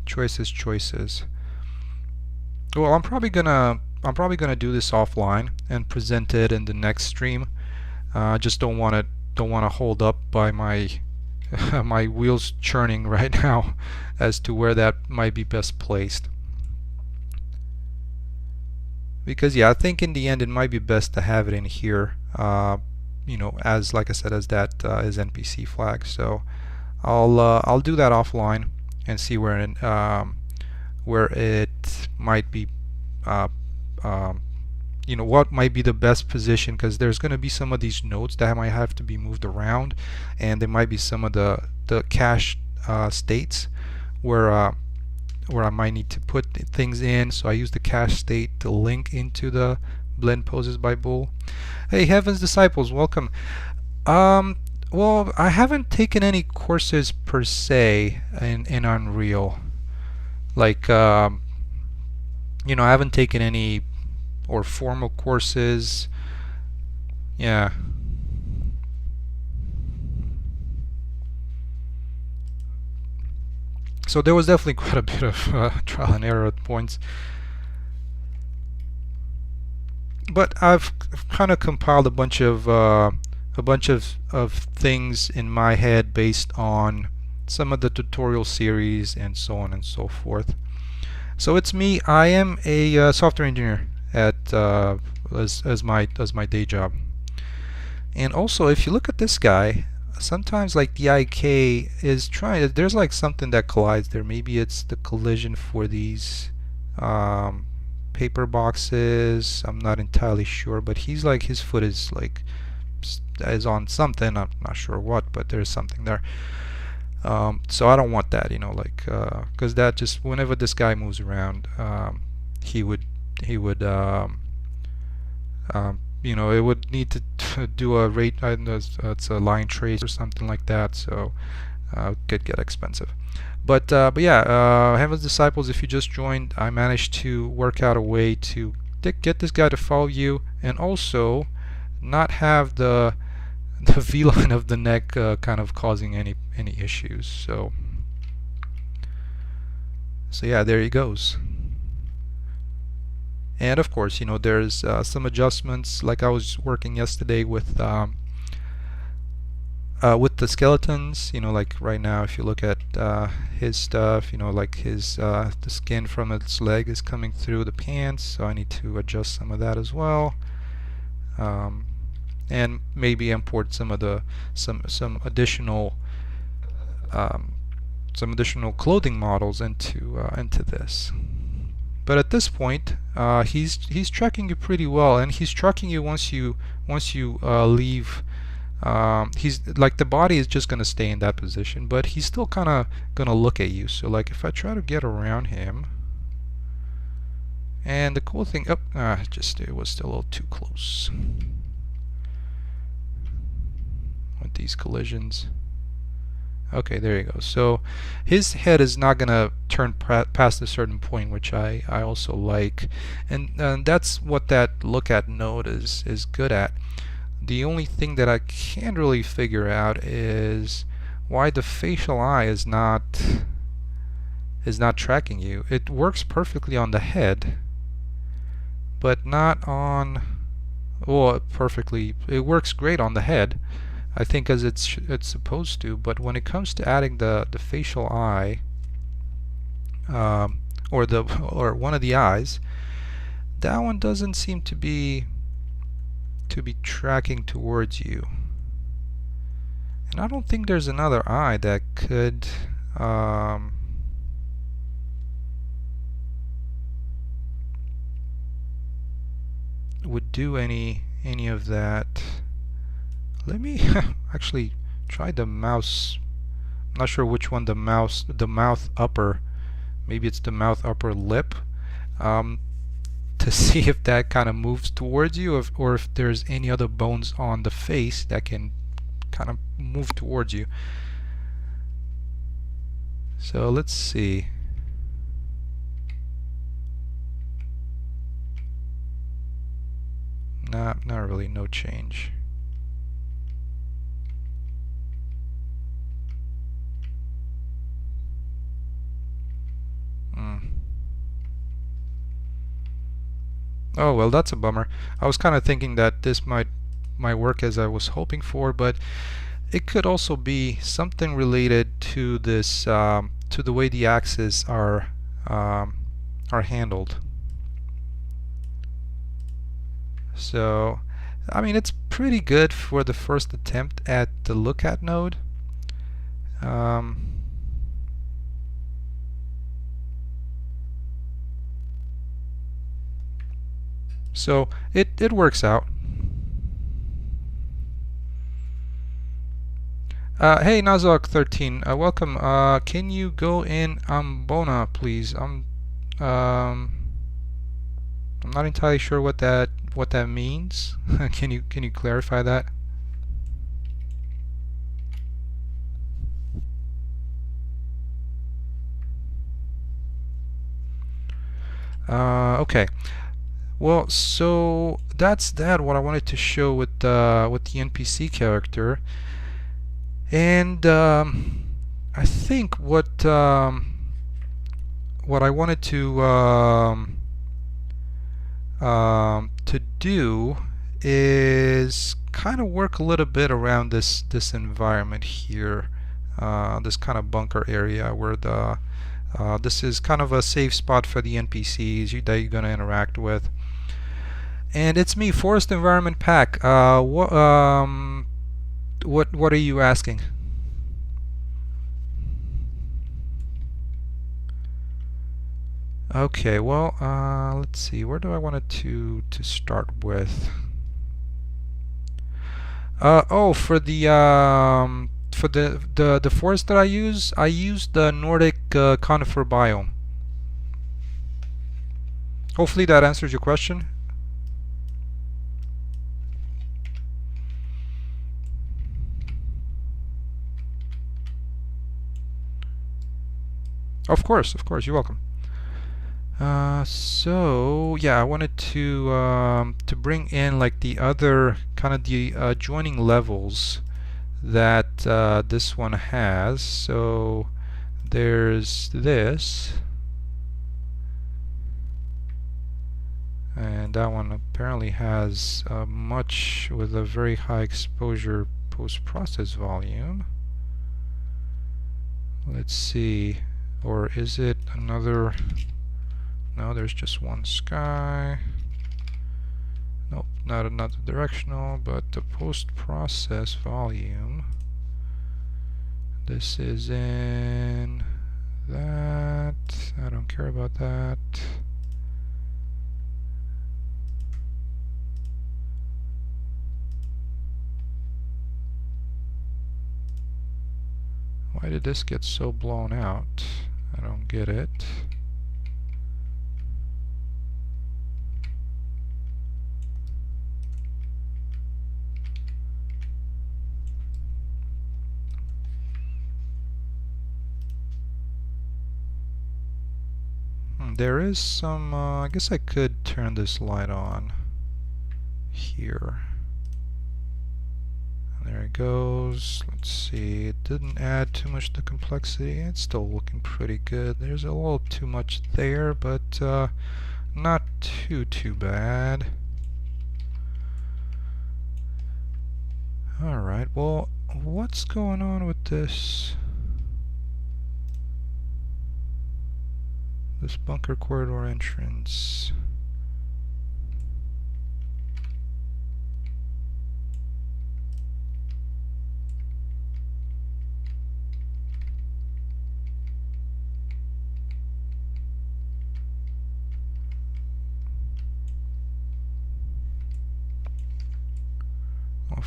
Speaker 1: Choices. Well, I'm probably gonna do this offline and present it in the next stream. I just don't want to hold up by my my wheels churning right now as to where that might be best placed. Because yeah, I think in the end it might be best to have it in here, as like I said, as that is NPC flag. So I'll do that offline and see where it might be, what might be the best position, because there's going to be some of these nodes that might have to be moved around, and there might be some of the cache states where I might need to put things in. So I use the cache state to link into the blend poses by bool. Hey, Heaven's Disciples, welcome. Well, I haven't taken any courses per se in Unreal. Like, I haven't taken any or formal courses. Yeah. So there was definitely quite a bit of trial and error at points. But I've kind of compiled a bunch of things in my head based on some of the tutorial series and so on and so forth. So it's me. I am a software engineer at as my day job. And also, if you look at this guy, sometimes like the IK is trying. There's like something that collides there. Maybe it's the collision for these paper boxes. I'm not entirely sure, but he's like, his foot is like is on something. I'm not sure what, but there's something there. So I don't want that, because that just, whenever this guy moves around, he would it would need to do a rate. I don't know, it's a line trace or something like that. So it could get expensive. But yeah, Heaven's Disciples, if you just joined, I managed to work out a way to get this guy to follow you, and also not have the V-line of the neck kind of causing any issues. So yeah, there he goes. And of course, there's some adjustments. Like I was working yesterday with the skeletons. Like right now, if you look at his stuff, like his the skin from its leg is coming through the pants, so I need to adjust some of that as well. And maybe import some of the some additional clothing models into this. But at this point, he's tracking you pretty well, and he's tracking you once you leave. He's like, the body is just gonna stay in that position, but he's still kind of gonna look at you. So like, if I try to get around him, and the cool thing, it was still a little too close with these collisions. Okay, there you go. So his head is not gonna turn past a certain point, which I also like, and that's what that look at node is good at. The only thing that I can't really figure out is why the facial eye is not tracking you. It works perfectly on the head, but not on, well, perfectly. It works great on the head, I think, as it's supposed to, but when it comes to adding the facial eye, or one of the eyes, that one doesn't seem to be tracking towards you. And I don't think there's another eye that could would do any of that. Let me actually try the mouse. I'm not sure which one, the mouth upper. Maybe it's the mouth upper lip. To see if that kind of moves towards you, or if there's any other bones on the face that can kind of move towards you. So let's see. Not really, no change. Oh well, that's a bummer. I was kind of thinking that this might work as I was hoping for, but it could also be something related to this, to the way the axes are handled. So, I mean, it's pretty good for the first attempt at the look at node. So it works out. Hey Nazok13, welcome. Can you go in Ambona, please? I'm not entirely sure what that means. Can you clarify that? Okay. Well, so that's what I wanted to show with the NPC character, and I think what I wanted to do is kind of work a little bit around this environment here, this kind of bunker area where this is kind of a safe spot for the NPCs that you're going to interact with. And it's me, Forest Environment Pack. What are you asking? Okay, well, let's see. Where do I want it to start with? Oh, for the forest that I use the Nordic conifer biome. Hopefully that answers your question. Of course, you're welcome. So yeah, I wanted to bring in like the other kind of the joining levels that this one has. So there's this, and that one apparently has with a very high exposure post-process volume. Let's see, or is it another? No, there's just one sky. Nope, not another directional, but the post-process volume. This is in that. I don't care about that. Why did this get so blown out? I don't get it. There is some, I guess I could turn this light on here. And there it goes. Let's see, it didn't add too much to complexity. It's still looking pretty good. There's a little too much there, but not too bad. Alright, well, what's going on with this bunker corridor entrance?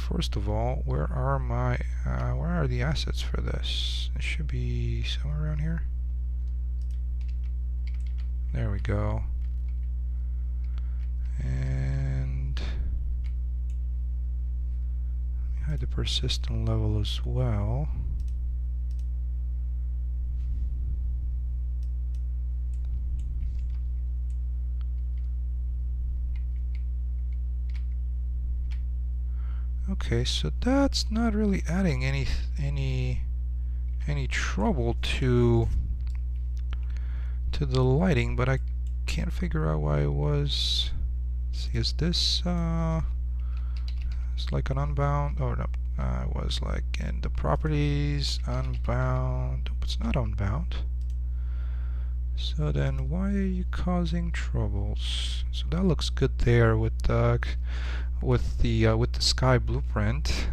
Speaker 1: first of all, where are the assets for this? It should be somewhere around here. There we go. And hide the persistent level as well. Okay, so that's not really adding any trouble to the lighting, but I can't figure out why it was. Let's see, is this it's like an unbound? Oh no, it was like in the properties unbound. It's not unbound. So then, why are you causing troubles? So that looks good there with the sky blueprint.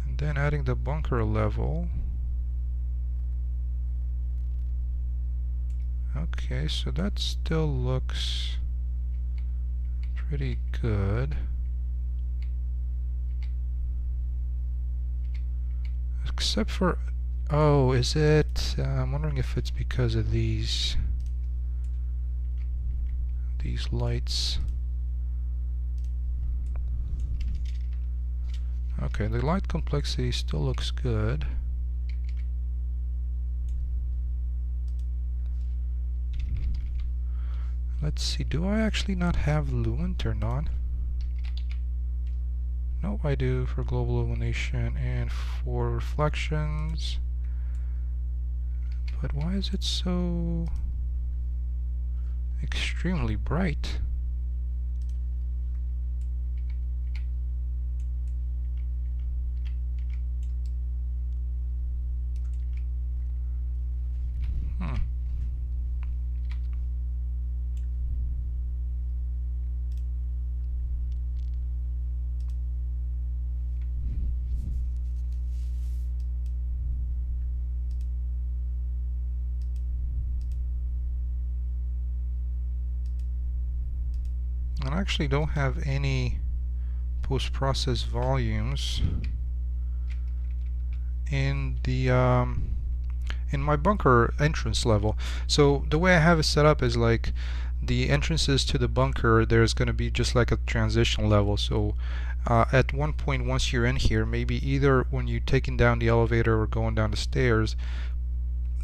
Speaker 1: And then adding the bunker level. Okay, so that still looks pretty good. Except for, oh, is it? I'm wondering if it's because of these lights. Okay, the light complexity still looks good. Let's see, do I actually not have lumen turned on? No, I do for global illumination and for reflections. But why is it so extremely bright? I actually don't have any post-process volumes in the in my bunker entrance level. So the way I have it set up is like the entrances to the bunker, there's going to be just like a transition level. So at one point, once you're in here, maybe either when you're taking down the elevator or going down the stairs,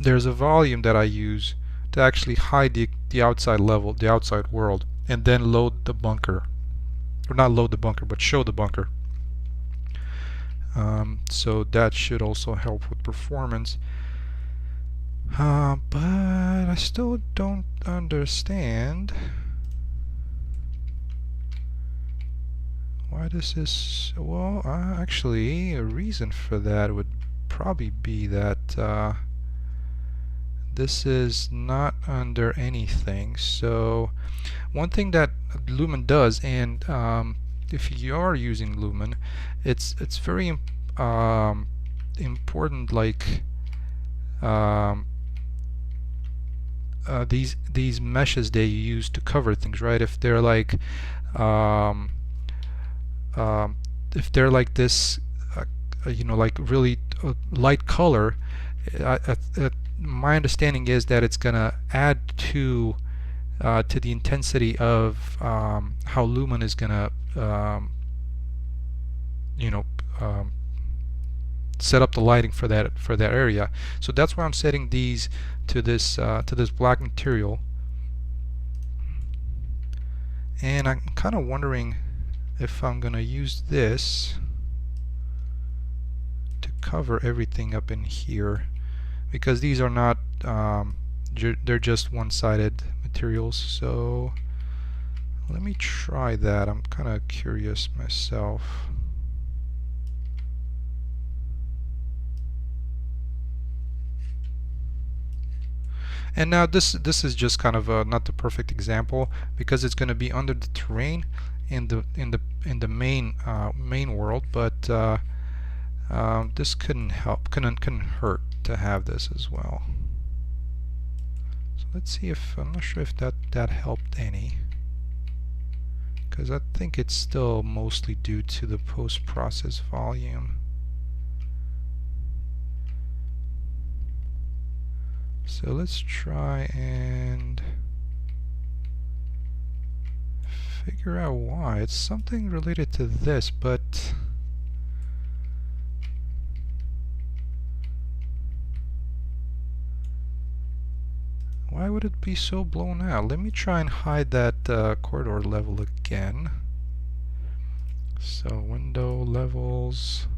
Speaker 1: there's a volume that I use to actually hide the outside level, the outside world, and then load the bunker. Or not load the bunker, but show the bunker. So that should also help with performance. But I still don't understand why this is. Well, actually, a reason for that would probably be that this is not under anything. So one thing that Lumen does, and if you are using Lumen, it's very important, like these meshes that you use to cover things, right? If they're like this you know, like really light color, my understanding is that it's gonna add to the intensity of how Lumen is gonna you know, set up the lighting for that area. So that's why I'm setting these to this black material. And I'm kind of wondering if I'm gonna use this to cover everything up in here, because these are not they're just one-sided materials. So let me try that. I'm kind of curious myself. And now this is just kind of not the perfect example, because it's going to be under the terrain in the main world, but this couldn't hurt to have this as well. So let's see if, I'm not sure if that helped any. because I think it's still mostly due to the post-process volume. So let's try and figure out why. It's something related to this, but why would it be so blown out? Let me try and hide that corridor level again. So window levels.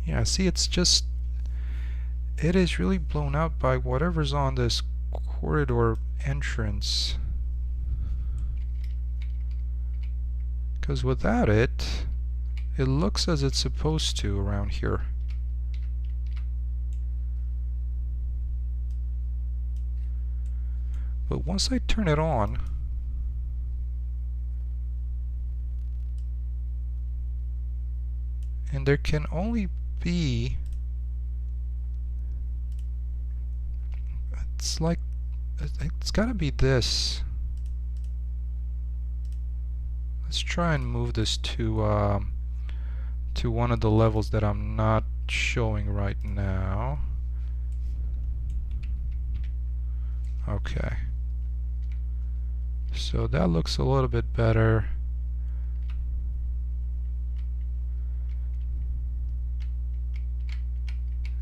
Speaker 1: Yeah, see, it is really blown out by whatever's on this corridor entrance. Because without it, it looks as it's supposed to around here. But once I turn it on, and there can only be, it's like, it's gotta be this. Let's try and move this to one of the levels that I'm not showing right now. Okay. So that looks a little bit better.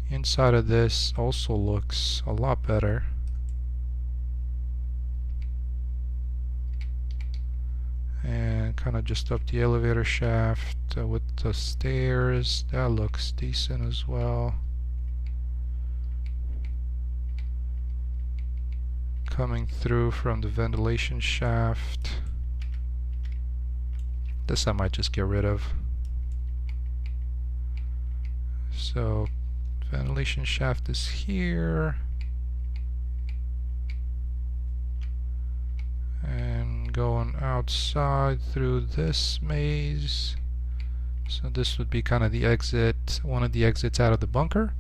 Speaker 1: Inside of this also looks a lot better. And kind of just up the elevator shaft with the stairs, that looks decent as well. Coming through from the ventilation shaft. This I might just get rid of. So ventilation shaft is here. And going outside through this maze. So this would be kind of the exit, one of the exits out of the bunker.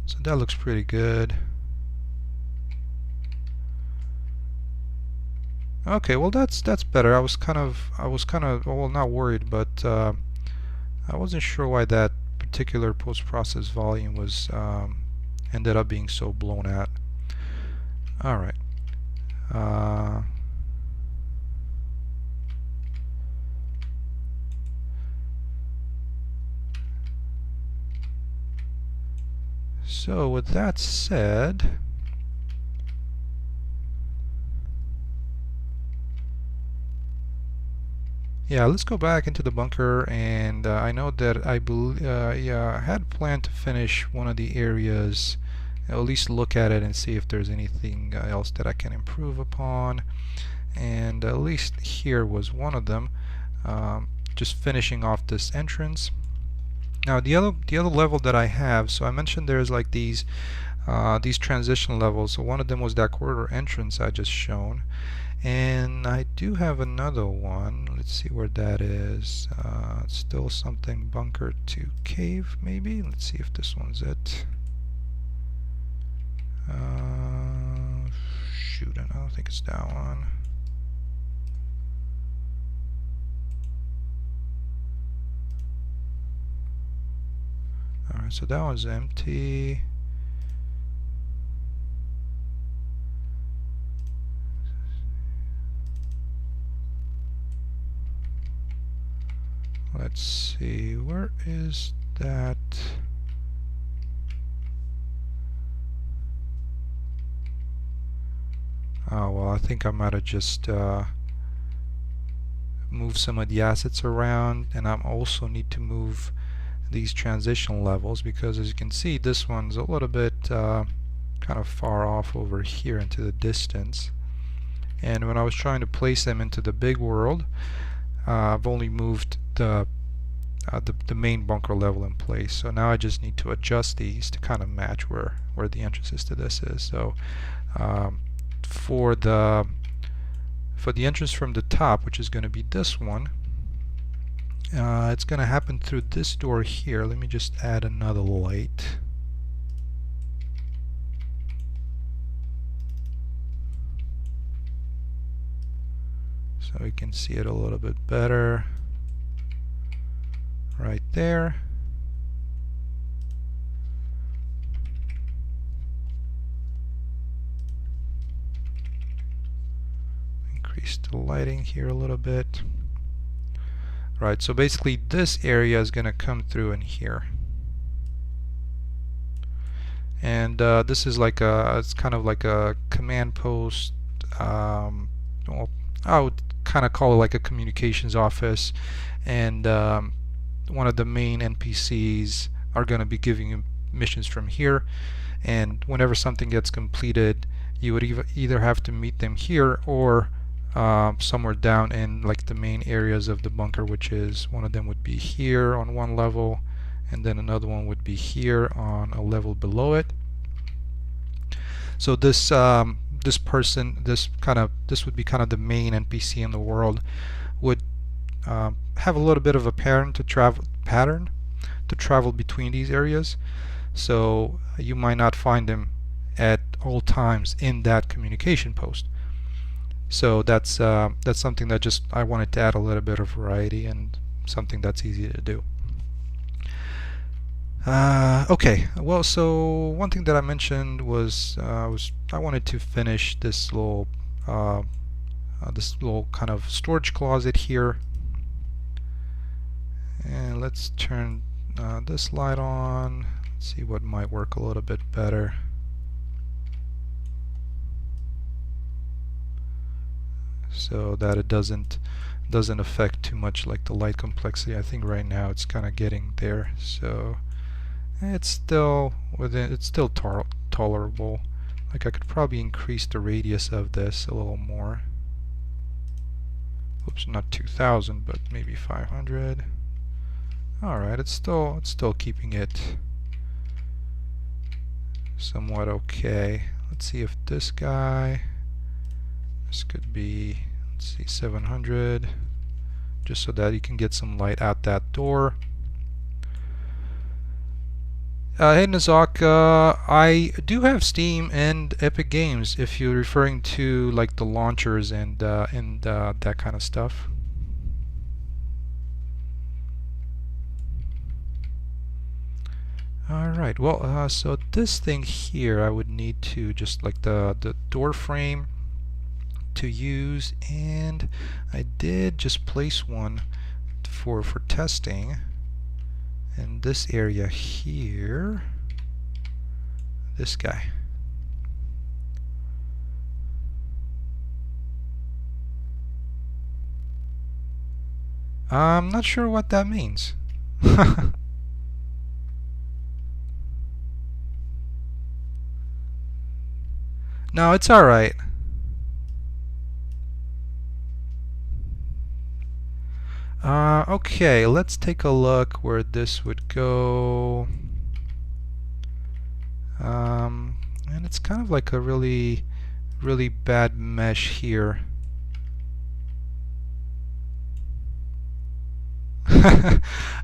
Speaker 1: So that looks pretty good. Okay, well that's better. I was kind of well, not worried, but I wasn't sure why that particular post-process volume was ended up being so blown out. All right. So with that said, yeah, let's go back into the bunker, and I know that I had planned to finish one of the areas, at least look at it and see if there's anything else that I can improve upon, and at least here was one of them, just finishing off this entrance. Now the other level that I have, so I mentioned there's like these transition levels. So one of them was that corridor entrance I just shown, and I do have another one. Let's see where that is. It's still something bunker to cave maybe. Let's see if this one's it. Shoot, I don't think it's that one. Alright, so that one's empty. Let's see, where is that? Oh, well, I think I might have just moved some of the assets around, and I also need to move these transition levels, because as you can see, this one's a little bit kind of far off over here into the distance, and when I was trying to place them into the big world, I've only moved the main bunker level in place. So now I just need to adjust these to kind of match where the entrances to this is. So for the entrance from the top, which is going to be this one, it's going to happen through this door here. Let me just add another light. So we can see it a little bit better right there. Increase the lighting here a little bit. Right, so basically this area is going to come through in here. And this is like it's kind of like a command post. Well, I would kind of call it like a communications office, and one of the main NPCs are going to be giving you missions from here, and whenever something gets completed, you would either have to meet them here or somewhere down in like the main areas of the bunker, which is one of them would be here on one level, and then another one would be here on a level below it. So this this person, this would be kind of the main NPC in the world, would have a little bit of a pattern to travel between these areas. So you might not find them at all times in that communication post. So that's something that just I wanted to add a little bit of variety and something that's easy to do. Okay, well, so one thing that I mentioned was I wanted to finish this little kind of storage closet here, and let's turn this light on. Let's see what might work a little bit better. So that it doesn't affect too much like the light complexity. I think right now it's kind of getting there, so it's still tolerable. Like I could probably increase the radius of this a little more. Oops, not 2000, but maybe 500. Alright, it's still keeping it somewhat okay. Let's see if this guy, this could be, let's see, 700, just so that you can get some light out that door. Hey Nazak, I do have Steam and Epic Games if you're referring to like the launchers and that kind of stuff. Alright, well, so this thing here I would need to just like the door frame to use, and I did just place one for testing. And this area here, this guy. I'm not sure what that means. No, it's alright. Okay, let's take a look where this would go. And it's kind of like a really bad mesh here.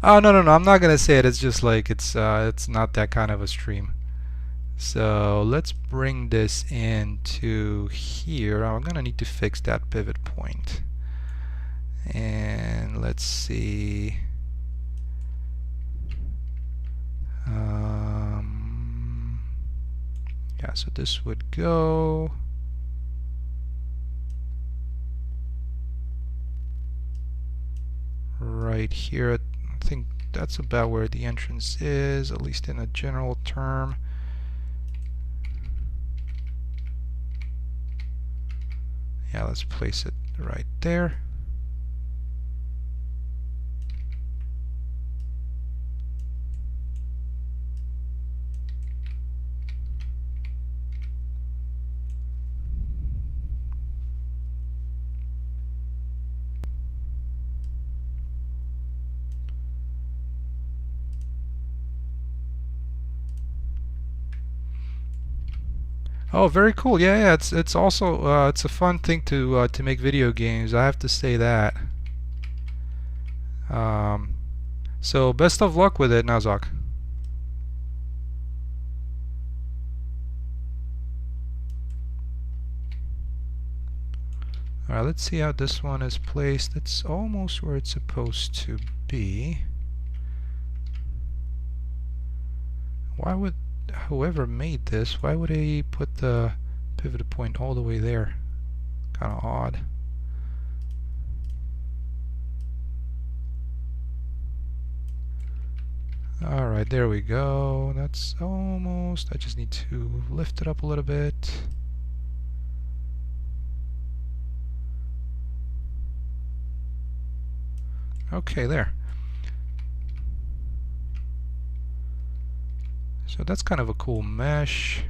Speaker 1: Oh no, I'm not gonna say it. It's just like it's not that kind of a stream. So let's bring this into here. I'm gonna need to fix that pivot point. And let's see. Yeah, so this would go right here. I think that's about where the entrance is, at least in a general term. Yeah, let's place it right there. Oh, very cool. Yeah, it's also it's a fun thing to make video games. I have to say that. So best of luck with it, Nazak. Alright, let's see how this one is placed. It's almost where it's supposed to be. Why would whoever made this, why would he put the pivot point all the way there? Kind of odd. Alright, there we go. That's almost. I just need to lift it up a little bit. Okay, there. So that's kind of a cool mesh.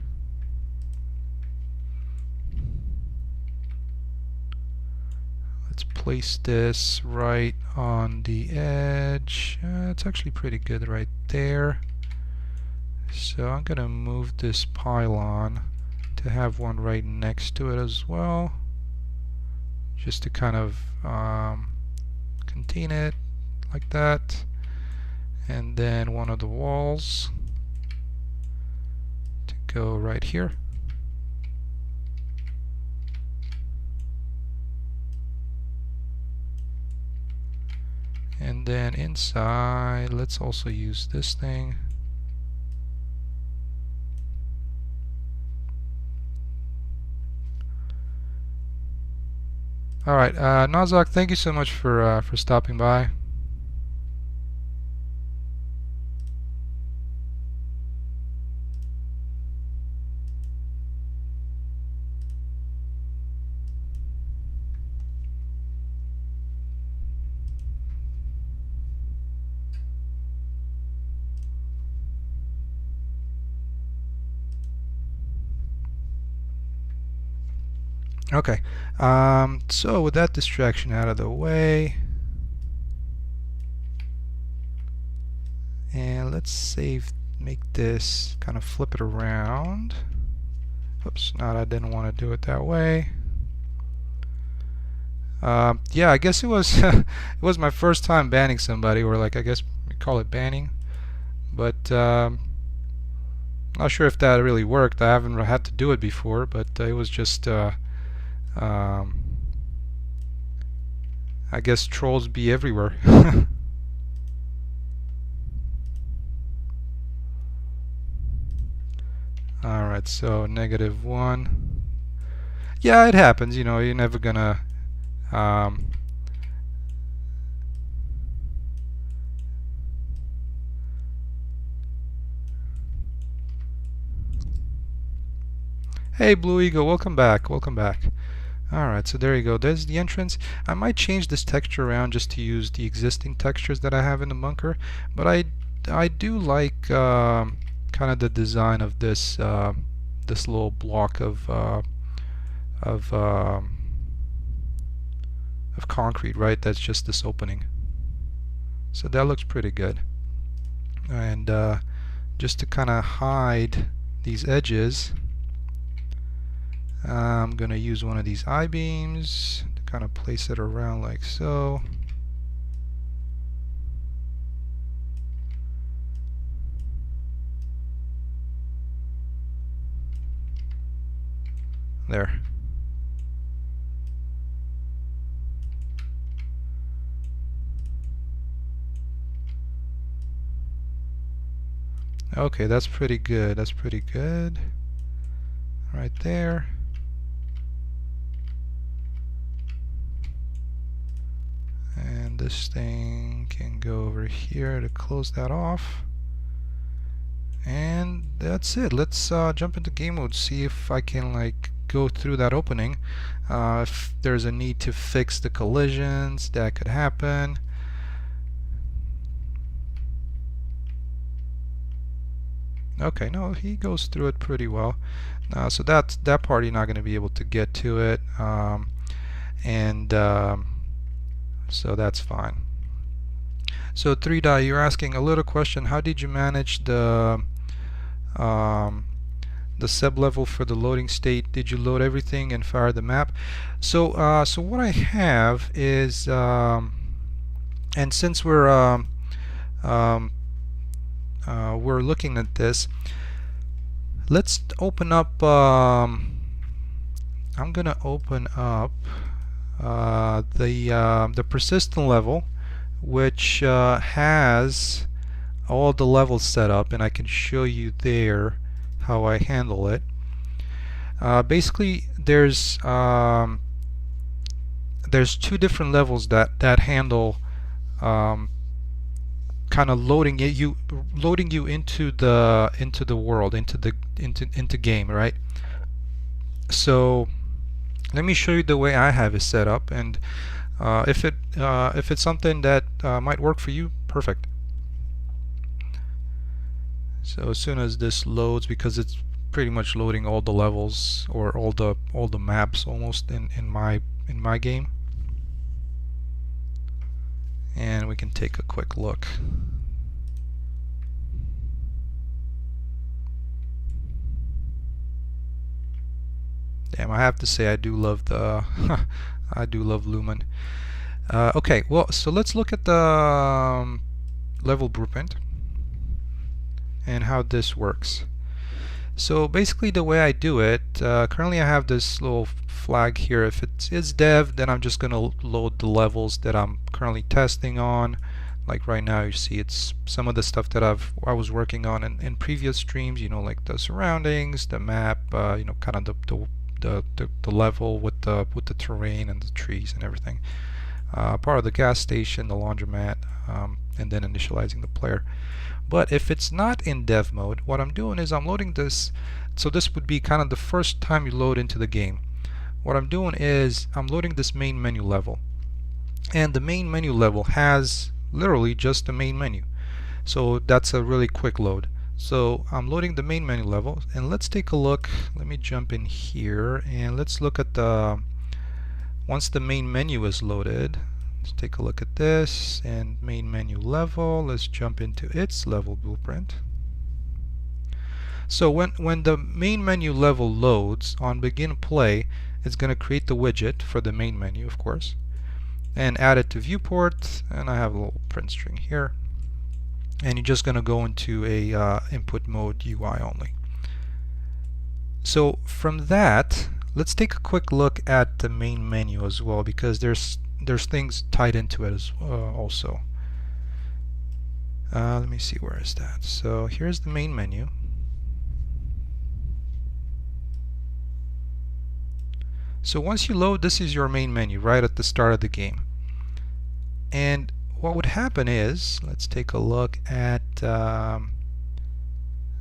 Speaker 1: Let's place this right on the edge. It's actually pretty good right there. So I'm gonna move this pylon to have one right next to it as well, just to kind of contain it like that. And then one of the walls to go right here. And then inside, let's also use this thing. Alright, Nazak, thank you so much for stopping by. Okay, so with that distraction out of the way, and let's save, make this, kind of flip it around. Oops, no, I didn't want to do it that way. Yeah, I guess it was it was my first time banning somebody, or like I guess we call it banning, but not sure if that really worked. I haven't had to do it before, but it was just I guess trolls be everywhere. Alright, so -1. Yeah, it happens, you know, you're never gonna Hey Blue Eagle, welcome back, welcome back. Alright, so there you go. There's the entrance. I might change this texture around just to use the existing textures that I have in the bunker, but I do like kind of the design of this this little block of concrete, right? That's just this opening. So that looks pretty good. And just to kind of hide these edges, I'm going to use one of these I-beams to kind of place it around like so. There. Okay, that's pretty good. That's pretty good. Right there. And this thing can go over here to close that off. And that's it. Let's jump into game mode, see if I can like go through that opening. If there's a need to fix the collisions, that could happen. Okay, no, he goes through it pretty well. So that part you're not going to be able to get to it, so that's fine. So 3Die, you're asking a little question. How did you manage the sub level for the loading state? Did you load everything and fire the map? So so what I have is And since um, we're looking at this, let's open up. I'm gonna open up the persistent level, which has all the levels set up, and I can show you there how I handle it. Basically, there's two different levels that handle kind of loading you into the world, into game, right? So let me show you the way I have it set up, and if it's something that might work for you, perfect. So as soon as this loads, because it's pretty much loading all the levels or all the maps almost in my game, and we can take a quick look. Damn, I have to say I do love the I do love Lumen. Okay, well, so let's look at the level blueprint and how this works. So basically the way I do it, currently I have this little flag here. If it's dev, then I'm just gonna load the levels that I'm currently testing on. Like right now, you see it's some of the stuff that I was working on in previous streams, you know, like the surroundings, the map, you know, kind of the level with the terrain and the trees and everything. Part of the gas station, the laundromat, and then initializing the player. But if it's not in dev mode, what I'm doing is I'm loading this. So this would be kind of the first time you load into the game. What I'm doing is I'm loading this main menu level, and the main menu level has literally just the main menu. So that's a really quick load. So I'm loading the main menu level, and let's take a look. Let me jump in here and let's look at the once the main menu is loaded. Let's take a look at this, and main menu level, let's jump into its level blueprint. So when the main menu level loads on begin play, it's going to create the widget for the main menu, of course, and add it to viewport, and I have a little print string here, and you're just going to go into a input mode UI only. So from that, let's take a quick look at the main menu as well, because there's things tied into it as also. Let me see, where is that? So here's the main menu. So once you load, this is your main menu right at the start of the game. And what would happen is, let's take a look at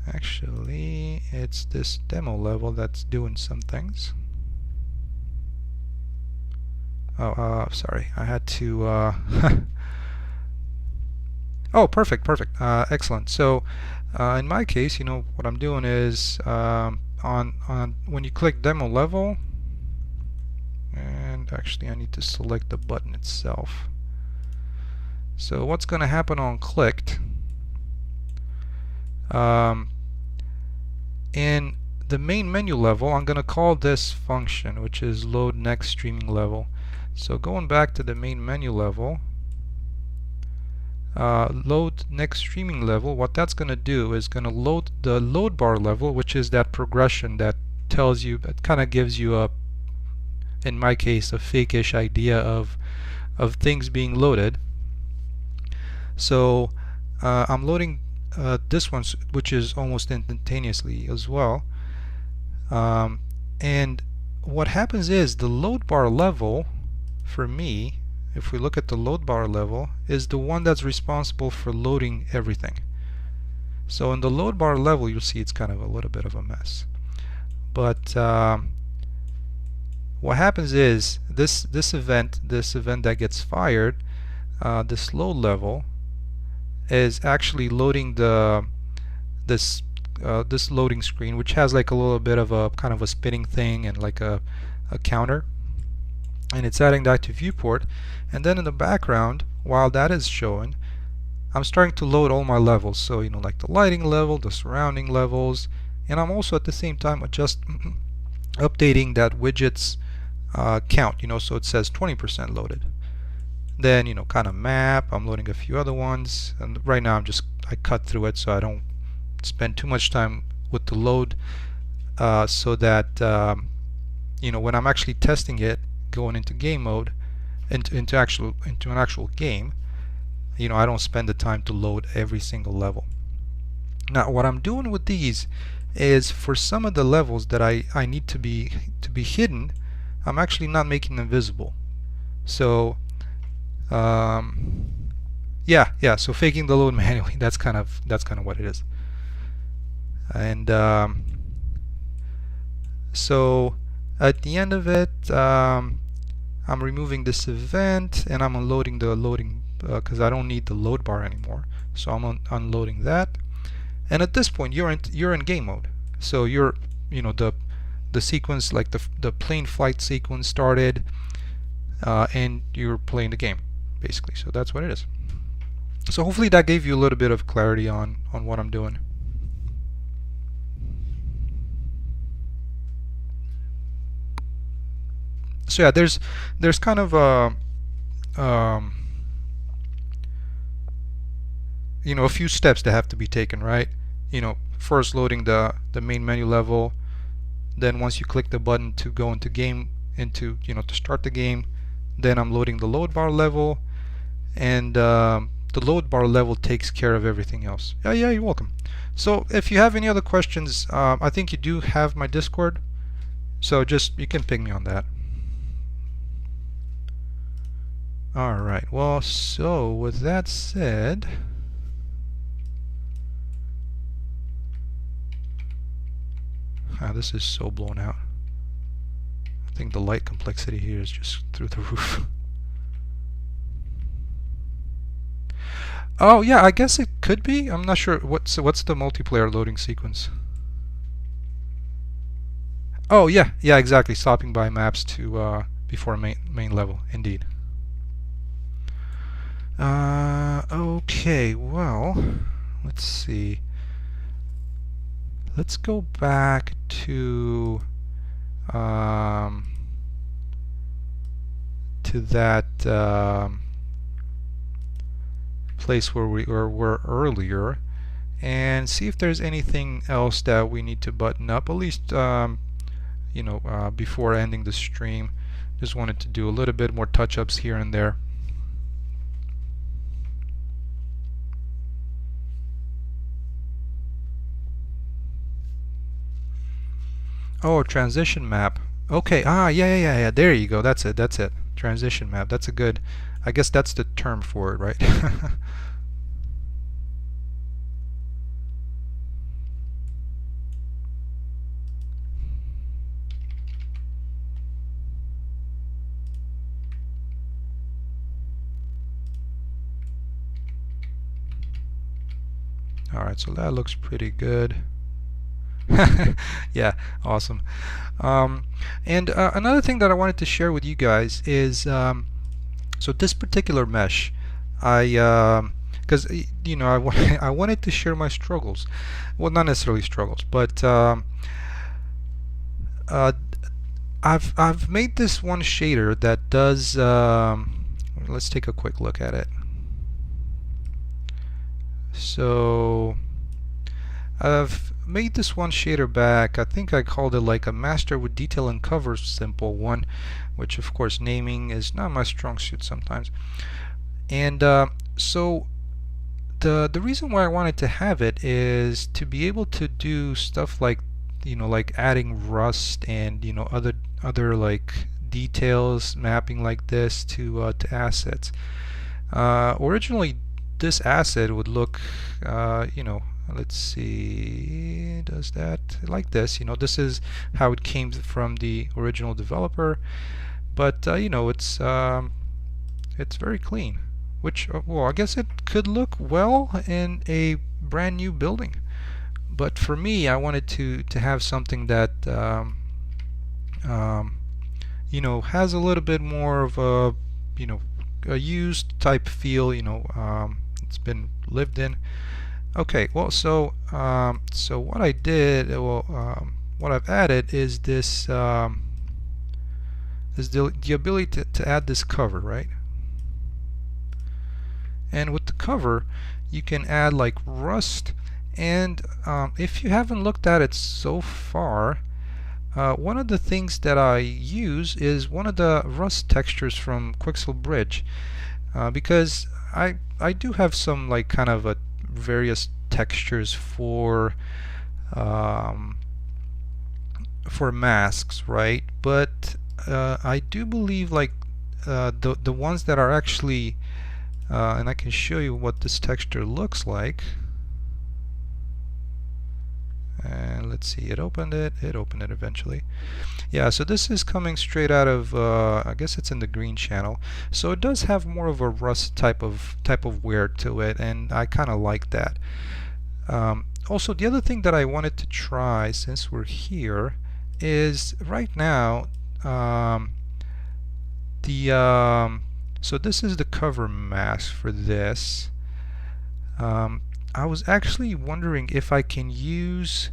Speaker 1: actually it's this demo level that's doing some things. Oh, sorry, I had to oh, perfect, excellent. So in my case, you know, what I'm doing is on when you click demo level, and actually I need to select the button itself. So what's going to happen on clicked, in the main menu level, I'm going to call this function, which is load next streaming level. So going back to the main menu level, load next streaming level, what that's going to do is going to load the load bar level, which is that progression that tells you, that kind of gives you a, in my case, a fake-ish idea of things being loaded. So I'm loading this one, which is almost instantaneously as well. And what happens is the load bar level, for me, if we look at the load bar level, is the one that's responsible for loading everything. So in the load bar level, you'll see it's kind of a little bit of a mess. But what happens is this event that gets fired, this load level, is actually loading this loading screen, which has like a little bit of a kind of a spinning thing and like a counter, and it's adding that to viewport. And then in the background, while that is showing, I'm starting to load all my levels. So, you know, like the lighting level, the surrounding levels, and I'm also at the same time just updating that widget's count, you know, so it says 20% loaded. Then, you know, kind of map. I'm loading a few other ones, and right now I cut through it so I don't spend too much time with the load, so that you know, when I'm actually testing it, going into game mode, into an actual game, you know, I don't spend the time to load every single level. Now, what I'm doing with these is, for some of the levels that I need to be hidden, I'm actually not making them visible. So yeah, so faking the load manually, that's kind of what it is. And so at the end of it, I'm removing this event, and I'm unloading the loading, because I don't need the load bar anymore. So I'm unloading that. And at this point, you're in game mode. So you're, you know, the sequence, like the plane flight sequence started, and you're playing the game, basically. So that's what it is. So hopefully that gave you a little bit of clarity on what I'm doing. So yeah, there's kind of a you know, a few steps that have to be taken, right? You know, first loading the main menu level, then once you click the button to go into game, you know, to start the game, then I'm loading the load bar level, and the load bar level takes care of everything else. Yeah, you're welcome. So if you have any other questions, I think you do have my Discord, so just, you can ping me on that. Alright, well, so with that said, this is so blown out. I think the light complexity here is just through the roof. Oh yeah, I guess it could be. I'm not sure. What's the multiplayer loading sequence? Oh yeah, exactly. Stopping by maps to before main level. Indeed. Okay, well, let's see. Let's go back to that place where we were earlier, and see if there's anything else that we need to button up, at least you know, before ending the stream. Just wanted to do a little bit more touch-ups here and there. Oh, transition map. Okay, yeah, there you go. That's it. Transition map. That's a good, I guess that's the term for it, right? Alright, so that looks pretty good. Yeah, awesome. And another thing that I wanted to share with you guys is, so this particular mesh, because you know, I wanted to share my struggles. Well, not necessarily struggles, but I've made this one shader that does. Let's take a quick look at it. So I've made this one shader back. I think I called it like a master with detail and cover simple one, which of course naming is not my strong suit sometimes. And so the reason why I wanted to have it is to be able to do stuff like, you know, like adding rust and, you know, other like details, mapping like this to assets. Originally this asset would look, you know, let's see, does that like this, you know, this is how it came from the original developer, but you know, it's very clean, which well, I guess it could look well in a brand new building, but for me, I wanted to have something that you know, has a little bit more of a, you know, a used type feel, you know, it's been lived in. Okay, well, so so what I did, well, what I've added is this is the ability to add this cover, right? And with the cover, you can add like rust. And if you haven't looked at it so far, one of the things that I use is one of the rust textures from Quixel Bridge, because I do have some like kind of various textures for masks, right? But I do believe like the ones that are actually and I can show you what this texture looks like. And let's see, it opened it eventually. Yeah, so this is coming straight out of I guess it's in the green channel. So it does have more of a rust type of wear to it, and I kind of like that. Also, the other thing that I wanted to try since we're here is right now so this is the cover mask for this. I was actually wondering if I can use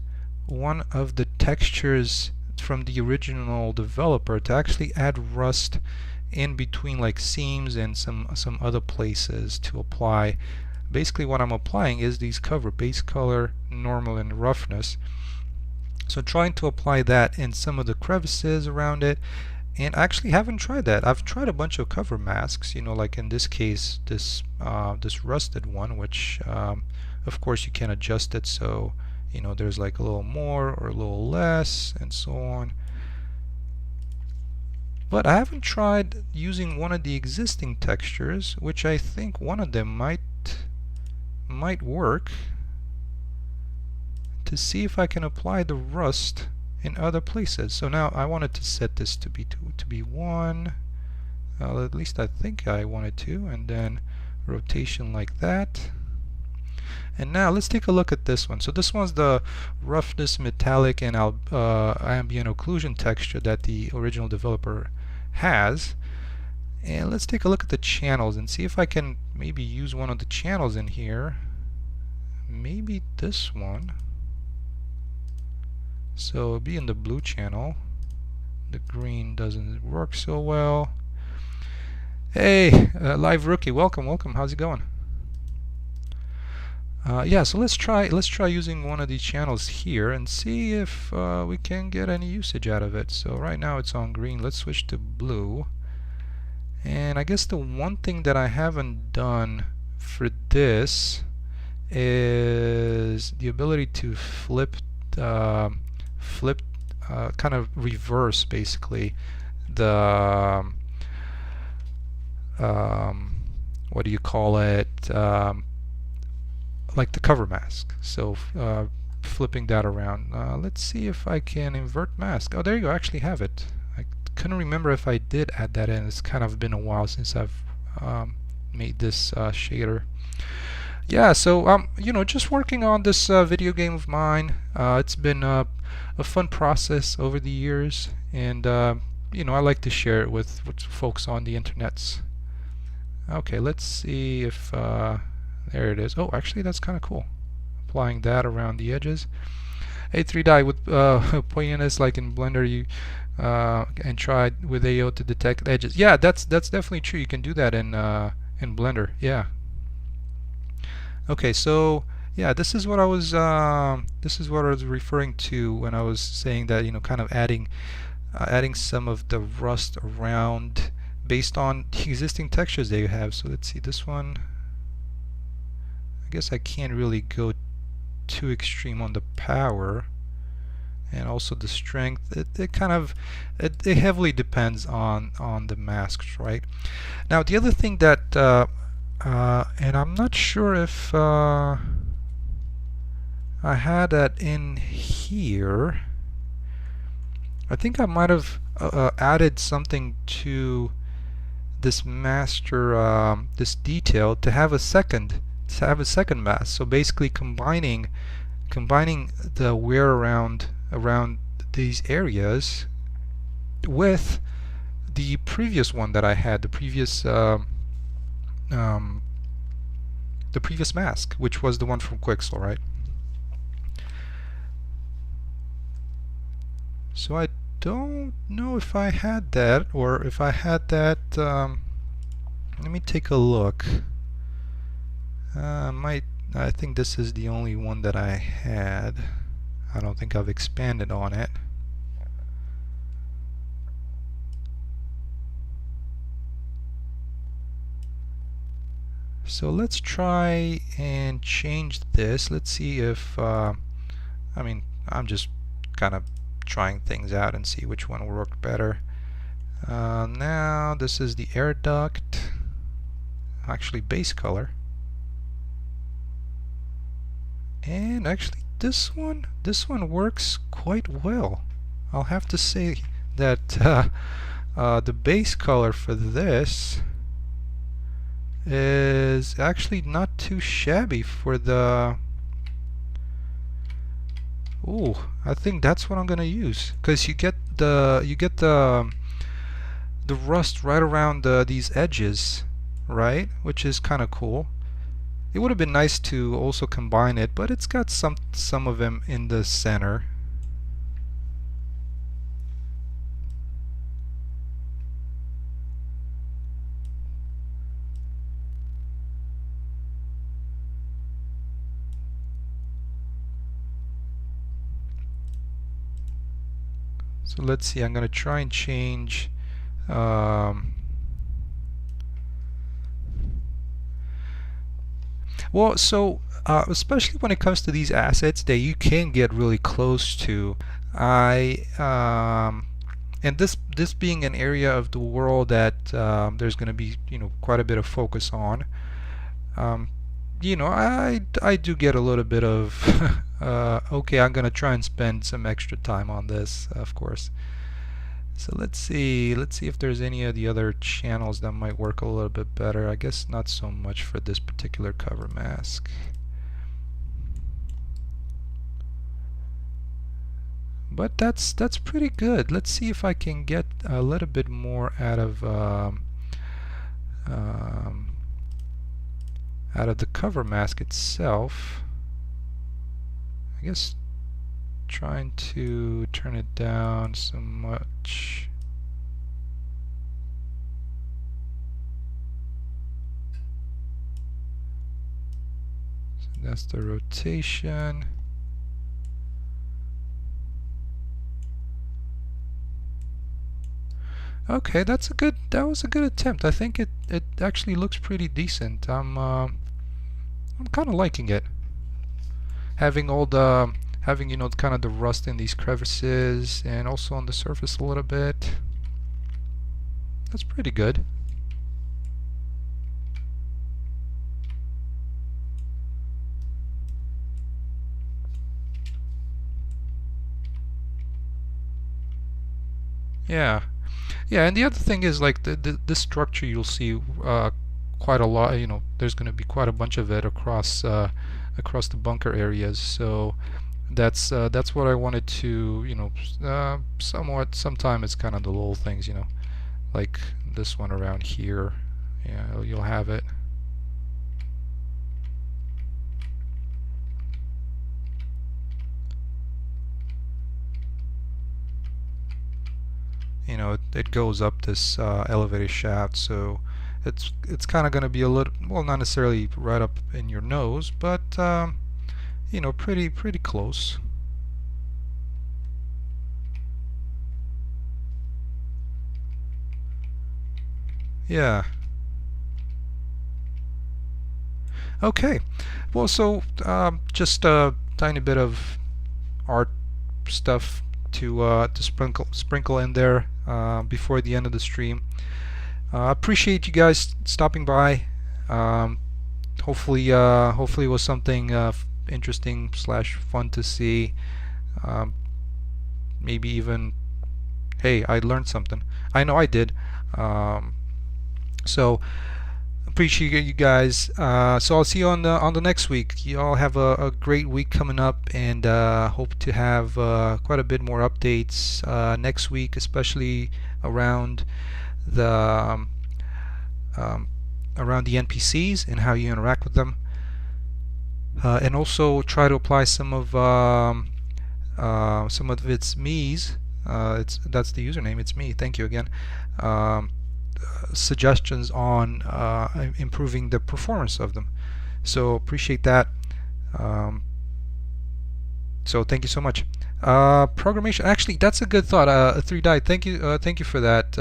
Speaker 1: one of the textures from the original developer to actually add rust in between like seams and some other places to apply. Basically what I'm applying is these cover base color, normal, and roughness. So trying to apply that in some of the crevices around it. And I actually haven't tried that. I've tried a bunch of cover masks, you know, like in this case, this rusted one, which of course you can adjust it so, you know, there's like a little more or a little less and so on. But I haven't tried using one of the existing textures, which I think one of them might work, to see if I can apply the rust in other places. So now I wanted to set this to be 1. At least I think I wanted to, and then rotation like that. And now let's take a look at this one. So this one's the roughness, metallic, and ambient occlusion texture that the original developer has. And let's take a look at the channels and see if I can maybe use one of the channels in here. Maybe this one. So it'll be in the blue channel. The green doesn't work so well. Hey, live rookie, welcome. How's it going? Yeah, so let's try using one of these channels here and see if we can get any usage out of it. So right now it's on green. Let's switch to blue. And I guess the one thing that I haven't done for this is the ability to flip kind of reverse basically the what do you call it, like the cover mask. So flipping that around. Let's see if I can invert mask. Oh, there you go, I actually have it. I couldn't remember if I did add that in. It's kind of been a while since I've made this shader. Yeah, so you know, just working on this video game of mine. It's been a fun process over the years, and you know, I like to share it with folks on the internets. Okay, let's see if there it is. Oh, actually that's kind of cool. Applying that around the edges. Hey, 3Die, with pointing this like in Blender, you and try with AO to detect edges. Yeah, that's definitely true. You can do that in Blender. Yeah. Okay, so yeah, this is what I was referring to when I was saying that, you know, kind of adding some of the rust around based on the existing textures that you have. So let's see this one. I guess I can't really go too extreme on the power, and also the strength. It kind of it heavily depends on the masks, right? Now the other thing that and I'm not sure if I had that in here. I think I might have added something to this master, this detail, to have a second mask. So basically combining the wear around these areas with the previous one that I had, the previous mask, which was the one from Quixel, right? So I don't know if I had that, or if I had that. Let me take a look. I think this is the only one that I had. I don't think I've expanded on it. So let's try and change this. Let's see if I mean, I'm just kind of trying things out and see which one will work better. Now this is the air duct, actually base color, and actually this one works quite well. I'll have to say that the base color for this is actually not too shabby for the. Ooh, I think that's what I'm gonna use, because you get the rust right around these edges, right? Which is kind of cool. It would have been nice to also combine it, but it's got some of them in the center. So let's see, I'm going to try and change well, so especially when it comes to these assets that you can get really close to, and this being an area of the world that there's going to be, you know, quite a bit of focus on, you know, I do get a little bit of okay, I'm gonna try and spend some extra time on this, of course. So let's see if there's any of the other channels that might work a little bit better. I guess not so much for this particular cover mask. But that's pretty good. Let's see if I can get a little bit more out of the cover mask itself. I guess trying to turn it down so much. So that's the rotation. Okay, that was a good attempt. I think it actually looks pretty decent. I'm kind of liking it. Having you know, kind of the rust in these crevices and also on the surface a little bit. That's pretty good. Yeah. Yeah, and the other thing is, like, this structure you'll see quite a lot, you know, there's going to be quite a bunch of it across across the bunker areas. So that's what I wanted to, you know, sometime it's kind of the little things, you know, like this one around here. Yeah, you'll have it. You know, it goes up this elevator shaft, so it's kind of going to be a little, well, not necessarily right up in your nose, but you know, pretty close. Yeah. Okay. Well, so just a tiny bit of art stuff to sprinkle in there before the end of the stream. Appreciate you guys stopping by. Hopefully it was something interesting / fun to see. Maybe even, hey, I learned something. I know I did. So appreciate you guys. So I'll see you on the next week. You all have a great week coming up, and hope to have quite a bit more updates next week, especially around the NPCs and how you interact with them, and also try to apply some of its me's. That's the username. It's me. Thank you again. Suggestions on improving the performance of them. So appreciate that. So thank you so much. Programmation. Actually, that's a good thought. 3 die. Thank you for that.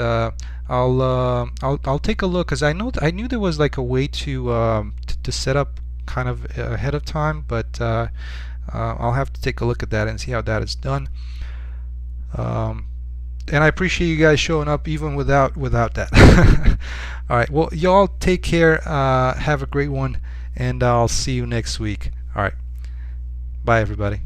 Speaker 1: I'll take a look, because I knew there was like a way to set up kind of ahead of time, but I'll have to take a look at that and see how that is done. And I appreciate you guys showing up even without that. All right. Well, y'all take care. Have a great one, and I'll see you next week. All right. Bye, everybody.